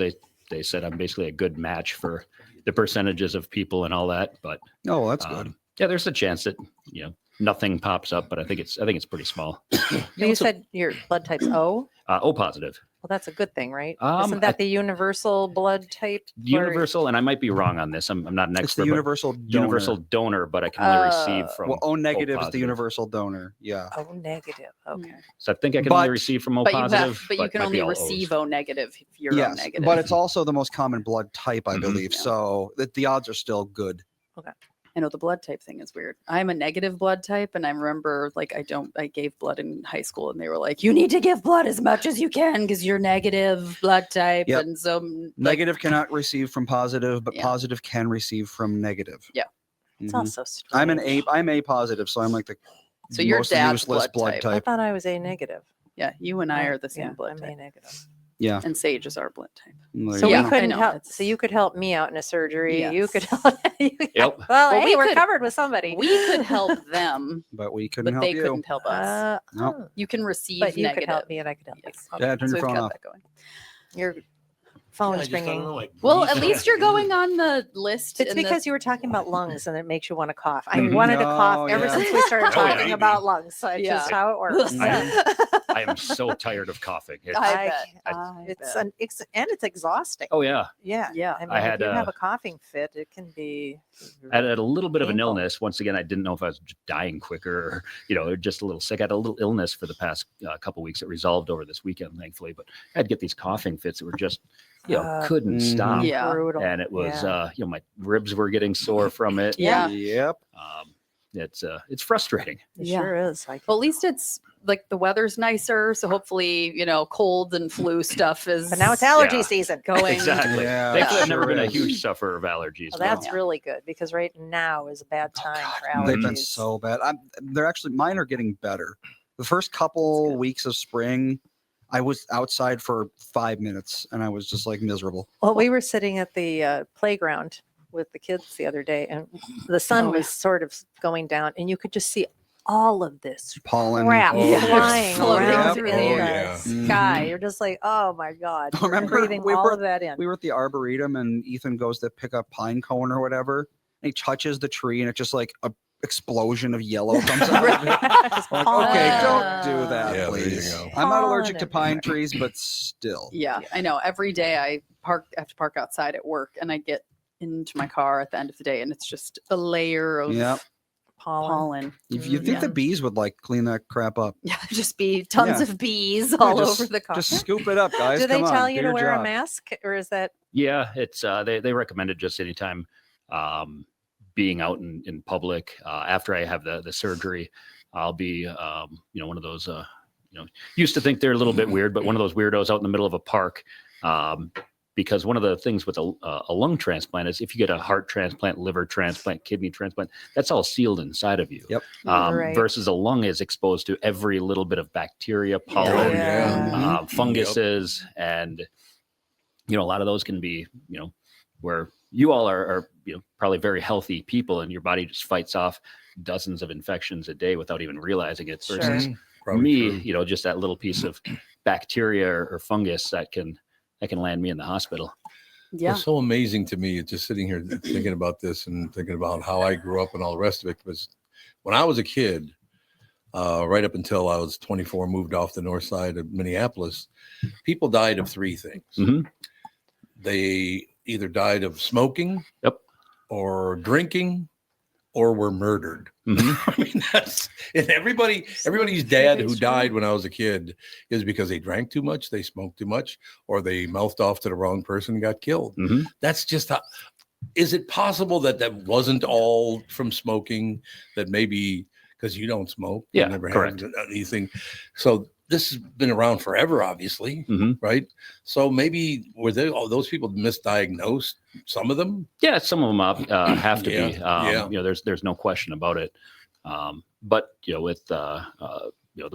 they said I'm basically a good match for the percentages of people and all that. But that's good. there's a chance that nothing pops up, but I think it's pretty small. You said your blood type's O. O positive. Well, that's a good thing, right? Um, Isn't that the universal blood type? Universal, and I might be wrong on this. I'm not an It's expert. the but universal donor. donor, but I can only receive from. Well, O negative is the positive. universal donor. Yeah. O negative. Okay. So I think I can only But- receive from O But positive. you can might be only all receive O's. O negative if you're O Yes, negative. but it's also the most common blood type, I Mhm. believe. Yeah. So the odds are still good. I know the blood type thing is weird. I'm a negative blood type, and I remember I gave blood in high school, and they were like, "You need to give blood as much as you can because you're negative blood type." Yep. And so Negative cannot receive from positive, but Yeah. positive can receive from negative. Yeah. It's Mhm. also strange. I'm A positive, so I'm like the So your most dad's useless blood I type. thought I was A negative. yeah, you and I are the same Yeah, blood I'm type, A negative. Yeah. and Sage is our blood type. There So you Yeah, we go. I couldn't know, help. it's- So you could help me out in a surgery. You Yes. could help. Yep. Well, Well, hey, we we're could- covered with somebody. We could help them, But we couldn't but help they you. couldn't help us. No. You can receive But you negative. could help me, and I could help Yes. you. Yeah, turn So your we've phone got off. that going. Your phone's ringing. Well, at least you're going on the list. It's in the- because you were talking about lungs, and it makes you want to cough. I Mhm. wanted to Oh, cough ever yeah. since we started Oh, yeah. talking about lungs. So it's Yeah. just how it works. I am so tired of coughing. It's- I I- bet. I- It's exhausting. oh yeah. Yeah. Yeah. I mean, I if had, you have a coughing fit, it can be. I had a little bit of an Painful. illness. Once again, I didn't know if I was just dying quicker or, just a little sick. I had a little illness for the past couple weeks. It resolved over this weekend, thankfully. But I had to get these coughing fits that were just, couldn't Mhm. stop. Yeah. Brutal. And it was, Yeah. my ribs were getting sore from it. Yeah. Yep. It's frustrating. It Yeah. sure is. Like, Well, at least it's like the weather's nicer, so hopefully, cold and flu stuff is. but now it's allergy Yeah. season. going. Exactly. Yeah, Thankfully, I've sure never been a is. huge sufferer of allergies. Well, no. that's really good because right now is a bad time for allergies. They've been so bad. They're actually mine are getting better. The first couple weeks of spring, I was outside for 5 minutes and I was just like miserable. Well, we were sitting at the playground with the kids the other day, and the sun Oh, was sort of going down, and you could just see all of this Pollen. crap Oh, yeah. flying Floating around through in the the air. sky. Mhm. You're just like, oh my god, you're Remember, breathing we all were- of that in. We were at the Arboretum and Ethan goes to pick up pine cone or whatever. And he touches the tree and it's just like a explosion of yellow comes out of it. Just Like, pollen. okay, don't do that, Yeah, there you please. go. I'm not allergic to Pollen pine trees, but still. Yeah, I know. Every day I have to park outside at work, and I get into my car at the end of the day, and it's just a layer of Yep. pollen. If you think Yeah. the bees would like clean that crap up, Yeah, just be tons Yeah. of bees all just- over the car. just scoop it up, guys. Do they Come on, tell do you to your wear a job. mask, or is that Yeah, it's they recommend it just anytime being out in public. After I have the surgery, I'll be one of those used to think they're a little bit weird, but one of those weirdos out in the middle of a park. Because one of the things with a lung transplant is if you get a heart transplant, liver transplant, kidney transplant, that's all sealed inside of you. Yep. Right. Versus a lung is exposed to every little bit of bacteria, pollen, funguses, and a lot of those can be, where you all are probably very healthy people, and your body just fights off dozens of infections a day without even realizing it. Versus me, just that little piece of bacteria or fungus that can land me in the hospital. Yeah. It's so amazing to me. It's just sitting here thinking about this and thinking about how I grew up and all the rest of it. Because when I was a kid, right up until I was 24, moved off the north side of Minneapolis, people died of three things. Mm-hmm. They either died of smoking, Yep. or drinking, or were murdered. Mm-hmm. I mean, and everybody's dad who died when I was a kid is because they drank too much, they smoked too much, or they mouthed off to the wrong person and got killed. Mm-hmm. That's just how. Is it possible that wasn't all from smoking? That maybe because you don't smoke, Yeah, you never correct. had anything. So this has been around forever, obviously, Mm-hmm. right? So maybe were those people misdiagnosed? Some of them. Yeah, some of them have to be. Yeah. There's no question about it. But with the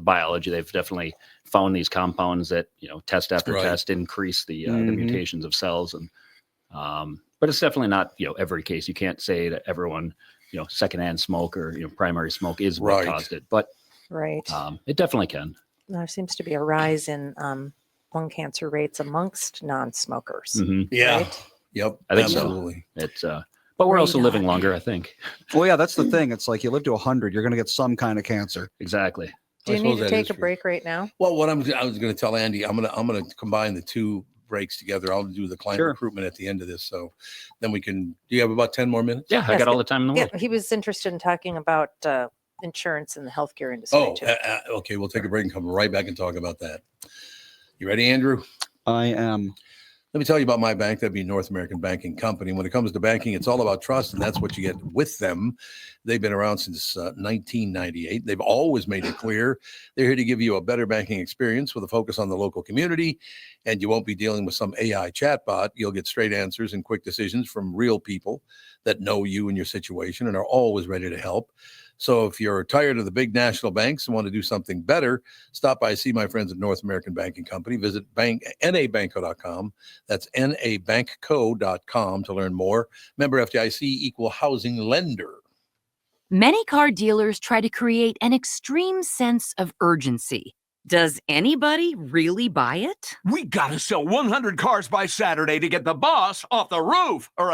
biology, they've definitely found these compounds that test after Right. test increase the Mhm. mutations of cells, and but it's definitely not every case. You can't say that everyone secondhand smoke or primary smoke is what Right. caused it, but Right. it definitely can. There seems to be a rise in lung cancer rates amongst non-smokers. Mhm. Yeah. Right? Yep. I think so. absolutely. It's but we're also Radon. living longer, I think. Well, yeah, that's the thing. It's like you live to 100, you're going to get some kind of cancer. Exactly. Do I you need suppose to that take is a true. break right now? Well, I was going to tell Andy, I'm gonna combine the two breaks together. I'll do the client Sure. recruitment at the end of this, so then we can. Do you have about 10 more minutes? Yeah, I Yes, got all the time in the Yeah, world. he was interested in talking about insurance in the healthcare industry Oh, too. okay. We'll take a break and come right back and talk about that. You ready, Andrew? I am. Let me tell you about my bank. That'd be North American Banking Company. When it comes to banking, it's all about trust, and that's what you get with them. They've been around since 1998. They've always made it clear they're here to give you a better banking experience with a focus on the local community, and you won't be dealing with some AI chatbot. You'll get straight answers and quick decisions from real people that know you and your situation and are always ready to help. So if you're tired of the big national banks and want to do something better, stop by, see my friends at North American Banking Company. Visit nabanco.com. That's nabankco.com to learn more. Member FDIC, equal housing lender. Many car dealers try to create an extreme sense of urgency. Does anybody really buy it? We gotta sell 100 cars by Saturday to get the boss off the roof. Or,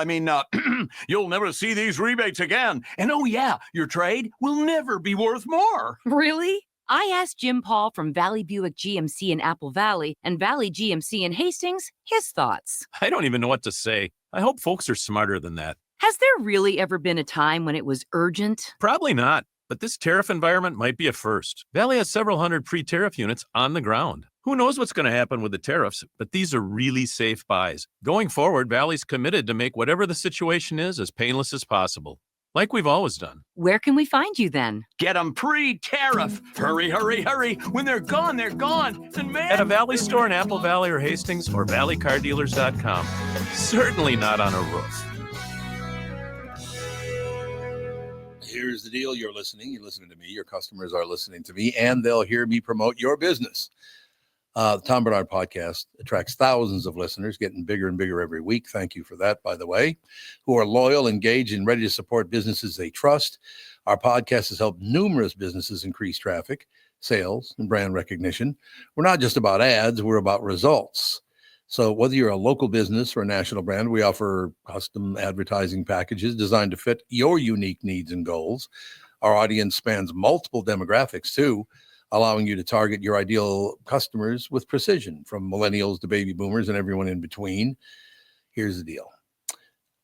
you'll never see these rebates again. And oh yeah, your trade will never be worth more. Really? I asked Jim Paul from Valley Buick GMC in Apple Valley and Valley GMC in Hastings his thoughts. I don't even know what to say. I hope folks are smarter than that. Has there really ever been a time when it was urgent? Probably not, but this tariff environment might be a first. Valley has several hundred pre-tariff units on the ground. Who knows what's going to happen with the tariffs, but these are really safe buys. Going forward, Valley's committed to make whatever the situation is as painless as possible, like we've always done. Where can we find you then? Get them pre-tariff. Hurry, hurry, hurry. When they're gone, they're gone. And man, At a Valley store in Apple Valley or Hastings or valleycardealers.com. Certainly not on a roof. Here's the deal. You're listening to me. Your customers are listening to me, and they'll hear me promote your business. The Tom Bernard podcast attracts thousands of listeners, getting bigger and bigger every week. Thank you for that, by the way, who are loyal, engaged, and ready to support businesses they trust. Our podcast has helped numerous businesses increase traffic, sales, and brand recognition. We're not just about ads, we're about results. So whether you're a local business or a national brand, we offer custom advertising packages designed to fit your unique needs and goals. Our audience spans multiple demographics too, allowing you to target your ideal customers with precision, from millennials to baby boomers and everyone in between. Here's the deal.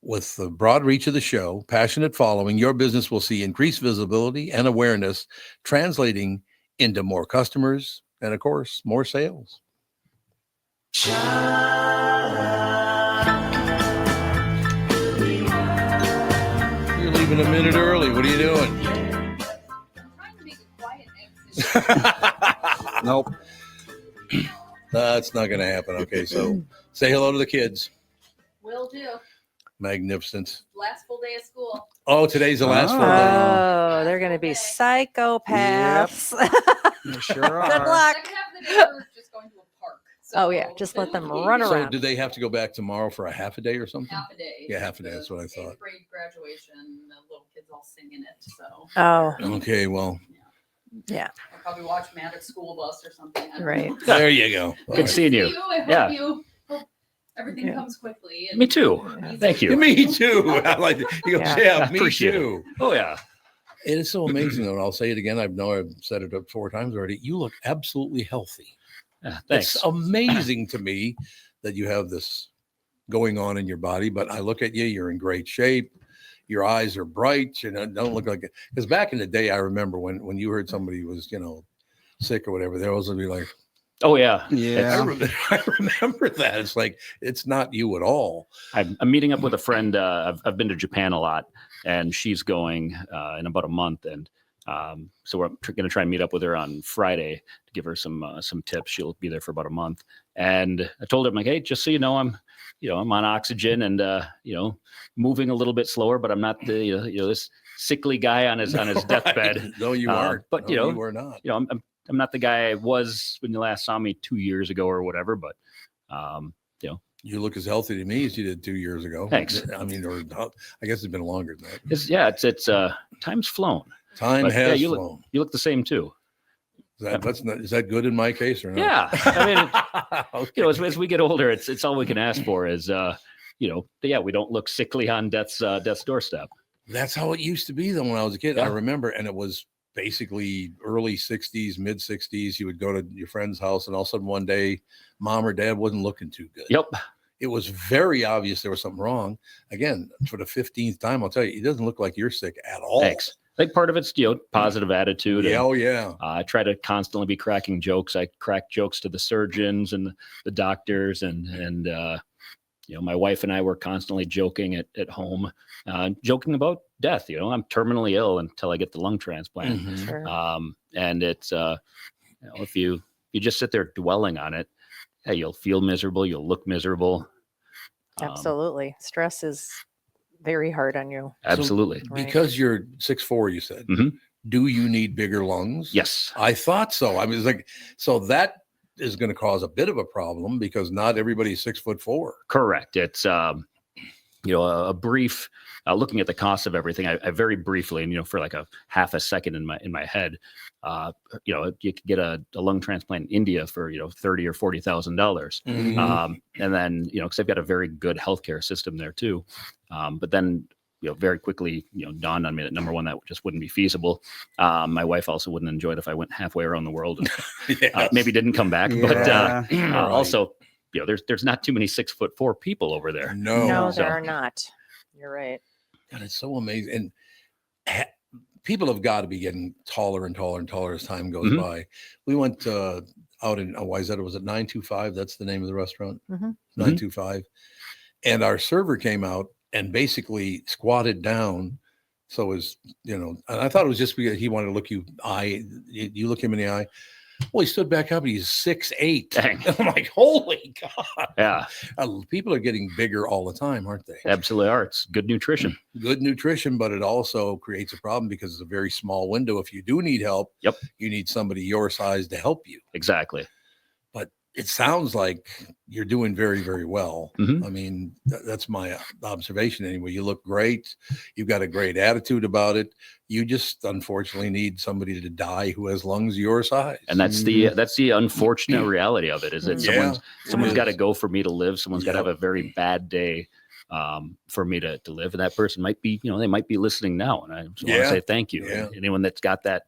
With the broad reach of the show, passionate following, your business will see increased visibility and awareness, translating into more customers and, of course, more sales. You're leaving a minute early. What are you doing? Nope. That's not going to happen. Okay, so say hello to the kids. Will do. Magnificent. Last full day of school. Oh, today's the last full day. Oh, they're going to be psychopaths. You sure are. Good luck. Second half of the day, we're just going to a park. Oh, yeah. Just let them run So around. do they have to go back tomorrow for a half a day or something? Half a day. Yeah, half a day. That's what I thought. Eighth grade graduation. The little kids all singing it. So Oh, Okay, well, yeah. I'll probably watch Maddox School Bus or something. I don't Right. know. there you go. All Good right. seeing See you. you. I hope Yeah. you hope everything Yeah. comes quickly. And Me too. Thank you. Me too. I like it. You go, Yeah. yeah, I me appreciate it. too. Oh yeah. It is so amazing, though. And I'll say it again. I've said it up 4 times already. You look absolutely healthy. Yeah, thanks. It's amazing to me that you have this going on in your body. But I look at you, you're in great shape. Your eyes are bright. You know, don't look like it. Because back in the day, I remember when you heard somebody was, sick or whatever, there was be like, Oh yeah. Yeah. I remember that. It's like, it's not you at all. I'm meeting up with a friend. I've been to Japan a lot, and she's going in about a month, and so we're going to try and meet up with her on Friday to give her some tips. She'll be there for about a month, and I told her, I'm like, hey, just so you know, I'm on oxygen and moving a little bit slower, but I'm not the this sickly guy on his deathbed. Right. No, you aren't. But No, you are not. I'm not the guy I was when you last saw me 2 years ago or whatever, but You look as healthy to me as you did 2 years ago. Thanks. I mean, or I guess it's been longer than that. it's time's flown. Time But, has you flown. look the same too. Is that good in my case or not? Yeah, I mean, Okay. as we get older, it's all we can ask for is we don't look sickly on death's doorstep. That's how it used to be though when I was a kid. Yeah. I remember, and it was basically early 60s, mid 60s. You would go to your friend's house, and all of a sudden one day, mom or dad wasn't looking too good. Yep. It was very obvious there was something wrong. Again, for the 15th time, I'll tell you, it doesn't look like you're sick at all. Thanks. I think part of it's positive attitude. Yeah, and, oh yeah. I try to constantly be cracking jokes. I crack jokes to the surgeons and the doctors, and my wife and I were constantly joking at home, joking about death. I'm terminally ill until I get the lung transplant. Mhm. Sure. And it's if you just sit there dwelling on it, hey, you'll feel miserable, you'll look miserable. Absolutely. Stress is very hard on you. Absolutely. Right. Because you're 6'4", you said. Mhm. Do you need bigger lungs? Yes. I thought so. I mean, it's like, so that is going to cause a bit of a problem because not everybody's 6'4". Correct. It's a brief looking at the cost of everything. I very briefly, and for like a half a second in my head, you could get a lung transplant in India for $30,000 or $40,000, Mhm. and then because they've got a very good healthcare system there too, but then. Very quickly, dawned on me that number one, that just wouldn't be feasible. My wife also wouldn't enjoy it if I went halfway around the world and Yes. maybe didn't come back. Yeah. But Right. also, there's not too many 6'4" people over there. No. No, So- there are not. You're right. God, it's so amazing. And people have got to be getting taller and taller and taller as time goes Mhm. by. We went out in Wayzata. Was it 925? That's the name of the restaurant. Mhm. 925. And our server came out and basically squatted down. So and I thought it was just because he wanted to look you look him in the eye. Well, he stood back up and he's 6'8". Dang. I'm like, holy God. Yeah, People are getting bigger all the time, aren't they? absolutely are. It's good nutrition. Good nutrition, but it also creates a problem because it's a very small window. If you do need help, Yep. you need somebody your size to help you. Exactly. But it sounds like you're doing very, very well. Mhm. I mean, that's my observation anyway. You look great. You've got a great attitude about it. You just unfortunately need somebody to die who has lungs your size. And that's the unfortunate reality of it is that Yeah, someone's it got to is. go for me to live. Someone's got to Yep. have a very bad day for me to live. And that person might be, they might be listening now. And I just want Yeah. to say thank you. Yeah. And anyone that's got that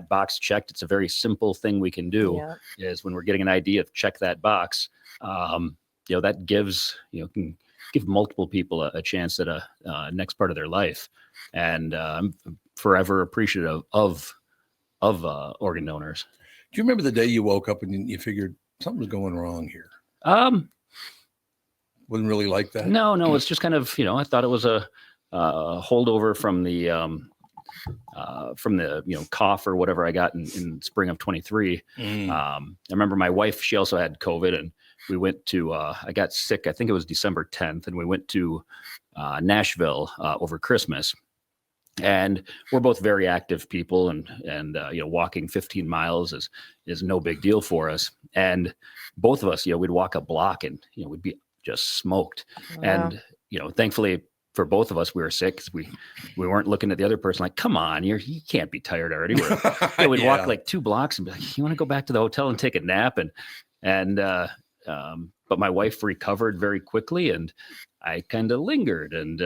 box checked, it's a very simple thing we can do. Yeah. Is when we're getting an idea of check that box, that gives, can give multiple people a chance at a next part of their life. And I'm forever appreciative of organ donors. Do you remember the day you woke up and you figured something's going wrong here? Wouldn't really like that. No, it's just kind of, I thought it was a holdover from the the cough or whatever I got in spring of 23. I remember my wife, she also had COVID, and we went to I got sick, I think it was December 10th, and we went to Nashville over Christmas. And we're both very active people, and walking 15 miles is no big deal for us. And both of us, we'd walk a block and we'd be just smoked. Wow. And thankfully for both of us, we were sick. We weren't looking at the other person like, come on, you can't be tired already. We'd walk like 2 blocks and be like, you want to go back to the hotel and take a nap? But my wife recovered very quickly, and I kind of lingered, and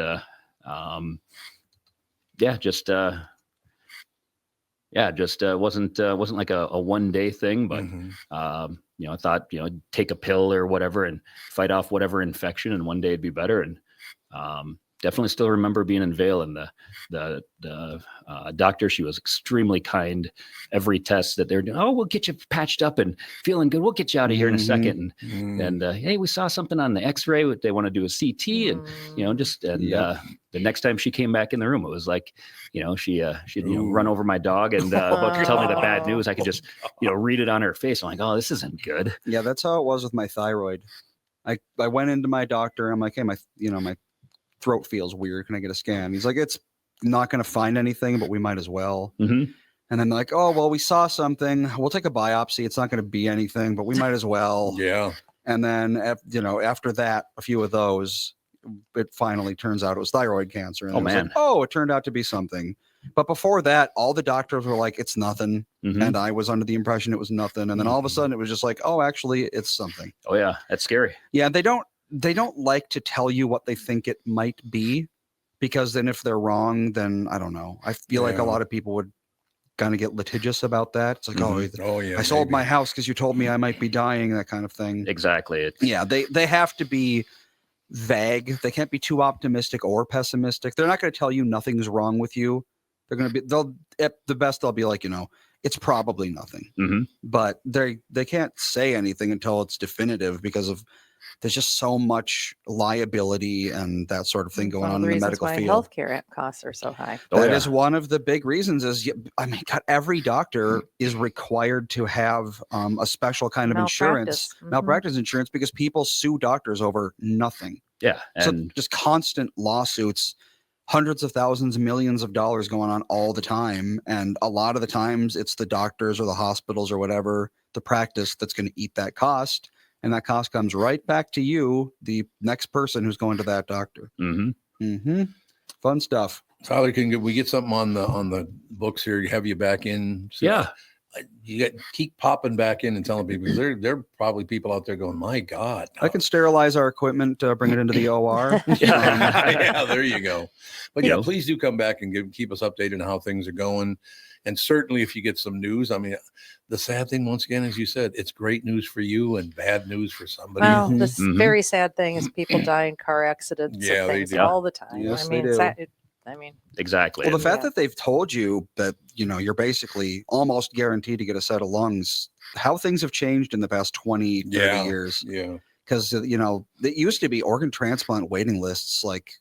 wasn't like a one day thing, but I thought take a pill or whatever and fight off whatever infection, and one day it'd be better. And definitely still remember being in Vail, and the doctor, she was extremely kind. Every test that they're doing, we'll get you patched up and feeling good. We'll get you out of here in a second. And hey, we saw something on the X-ray. They want to do a CT, and the next time she came back in the room, it was like, she'd run over my dog and about to tell me the bad news. I could just read it on her face. I'm like, oh, this isn't good. Yeah, that's how it was with my thyroid. I went into my doctor. I'm like, hey, my throat feels weird. Can I get a scan? He's like, it's not going to find anything, but we might as well. And then they're like, oh, well, we saw something. We'll take a biopsy. It's not going to be anything, but we might as well. Yeah. And then, after that, a few of those, it finally turns out it was thyroid cancer. And it turned out to be something. But before that, all the doctors were like, it's nothing. And I was under the impression it was nothing. And then all of a sudden it was just like, oh, actually it's something. Oh yeah. That's scary. Yeah. They don't like to tell you what they think it might be, because then if they're wrong, then I don't know. I feel like a lot of people would kind of get litigious about that. It's like, I sold my house because you told me I might be dying, that kind of thing. Exactly. They have to be vague. They can't be too optimistic or pessimistic. They're not going to tell you nothing's wrong with you. They'll at the best, they'll be like, it's probably nothing. But they can't say anything until it's definitive, because there's just so much liability and that sort of thing going on in the medical field. Healthcare costs are so high. That is one of the big reasons. God, every doctor is required to have a special kind of insurance, malpractice insurance, because people sue doctors over nothing. Yeah, so just constant lawsuits. Hundreds of thousands, millions of dollars going on all the time. And a lot of the times it's the doctors or the hospitals or whatever, the practice, that's going to eat that cost. And that cost comes right back to you, the next person who's going to that doctor. Fun stuff. Tyler, can we get something on the books here? Have you back in? Yeah. You keep popping back in and telling people, because there are probably people out there going, my God. I can sterilize our equipment, bring it into the OR. Yeah, there you go. But please do come back and keep us updated on how things are going. And certainly if you get some news, I mean, the sad thing, once again, as you said, it's great news for you and bad news for somebody. Well, this very sad thing is people die in car accidents and things all the time. Yes, I mean, they do. Exactly. Well, the fact that they've told you that, you're basically almost guaranteed to get a set of lungs, how things have changed in the past 20, 30 years. Yeah. Because, it used to be organ transplant waiting lists. Like,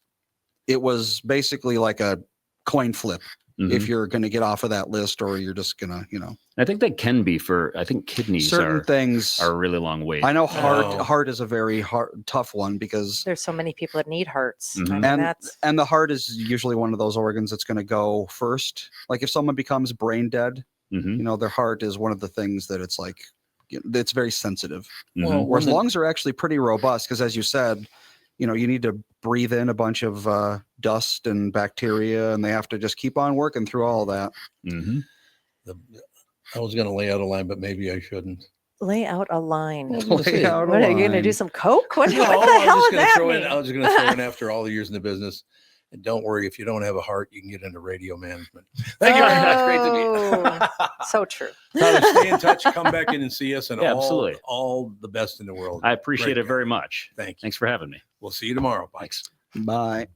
it was basically like a coin flip. If you're going to get off of that list, or you're just going to, I think they can be I think kidneys certain things are a really long wait. I know heart is a very tough one, because there's so many people that need hearts. I mean, and the heart is usually one of those organs that's going to go first. Like if someone becomes brain dead, their heart is one of the things that it's like, it's very sensitive. Whereas lungs are actually pretty robust, because as you said, you need to breathe in a bunch of dust and bacteria, and they have to just keep on working through all that. I was going to lay out a line, but maybe I shouldn't. Lay out a line. What are you going to do? Some coke? What the hell is that mean? I was just going to throw in after all the years in the business. And don't worry, if you don't have a heart, you can get into radio management. Thank you very much. Great to be. So true. Tyler, stay in touch. Come back in and see us, and absolutely all the best in the world. I appreciate it very much. Thank you. Thanks for having me. We'll see you tomorrow. Bye. Thanks. Bye.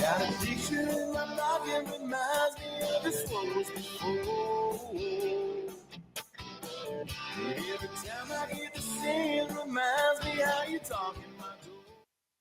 Got a knocker in my noggin reminds me of this one was before. Every time I hear the same reminds me how you talking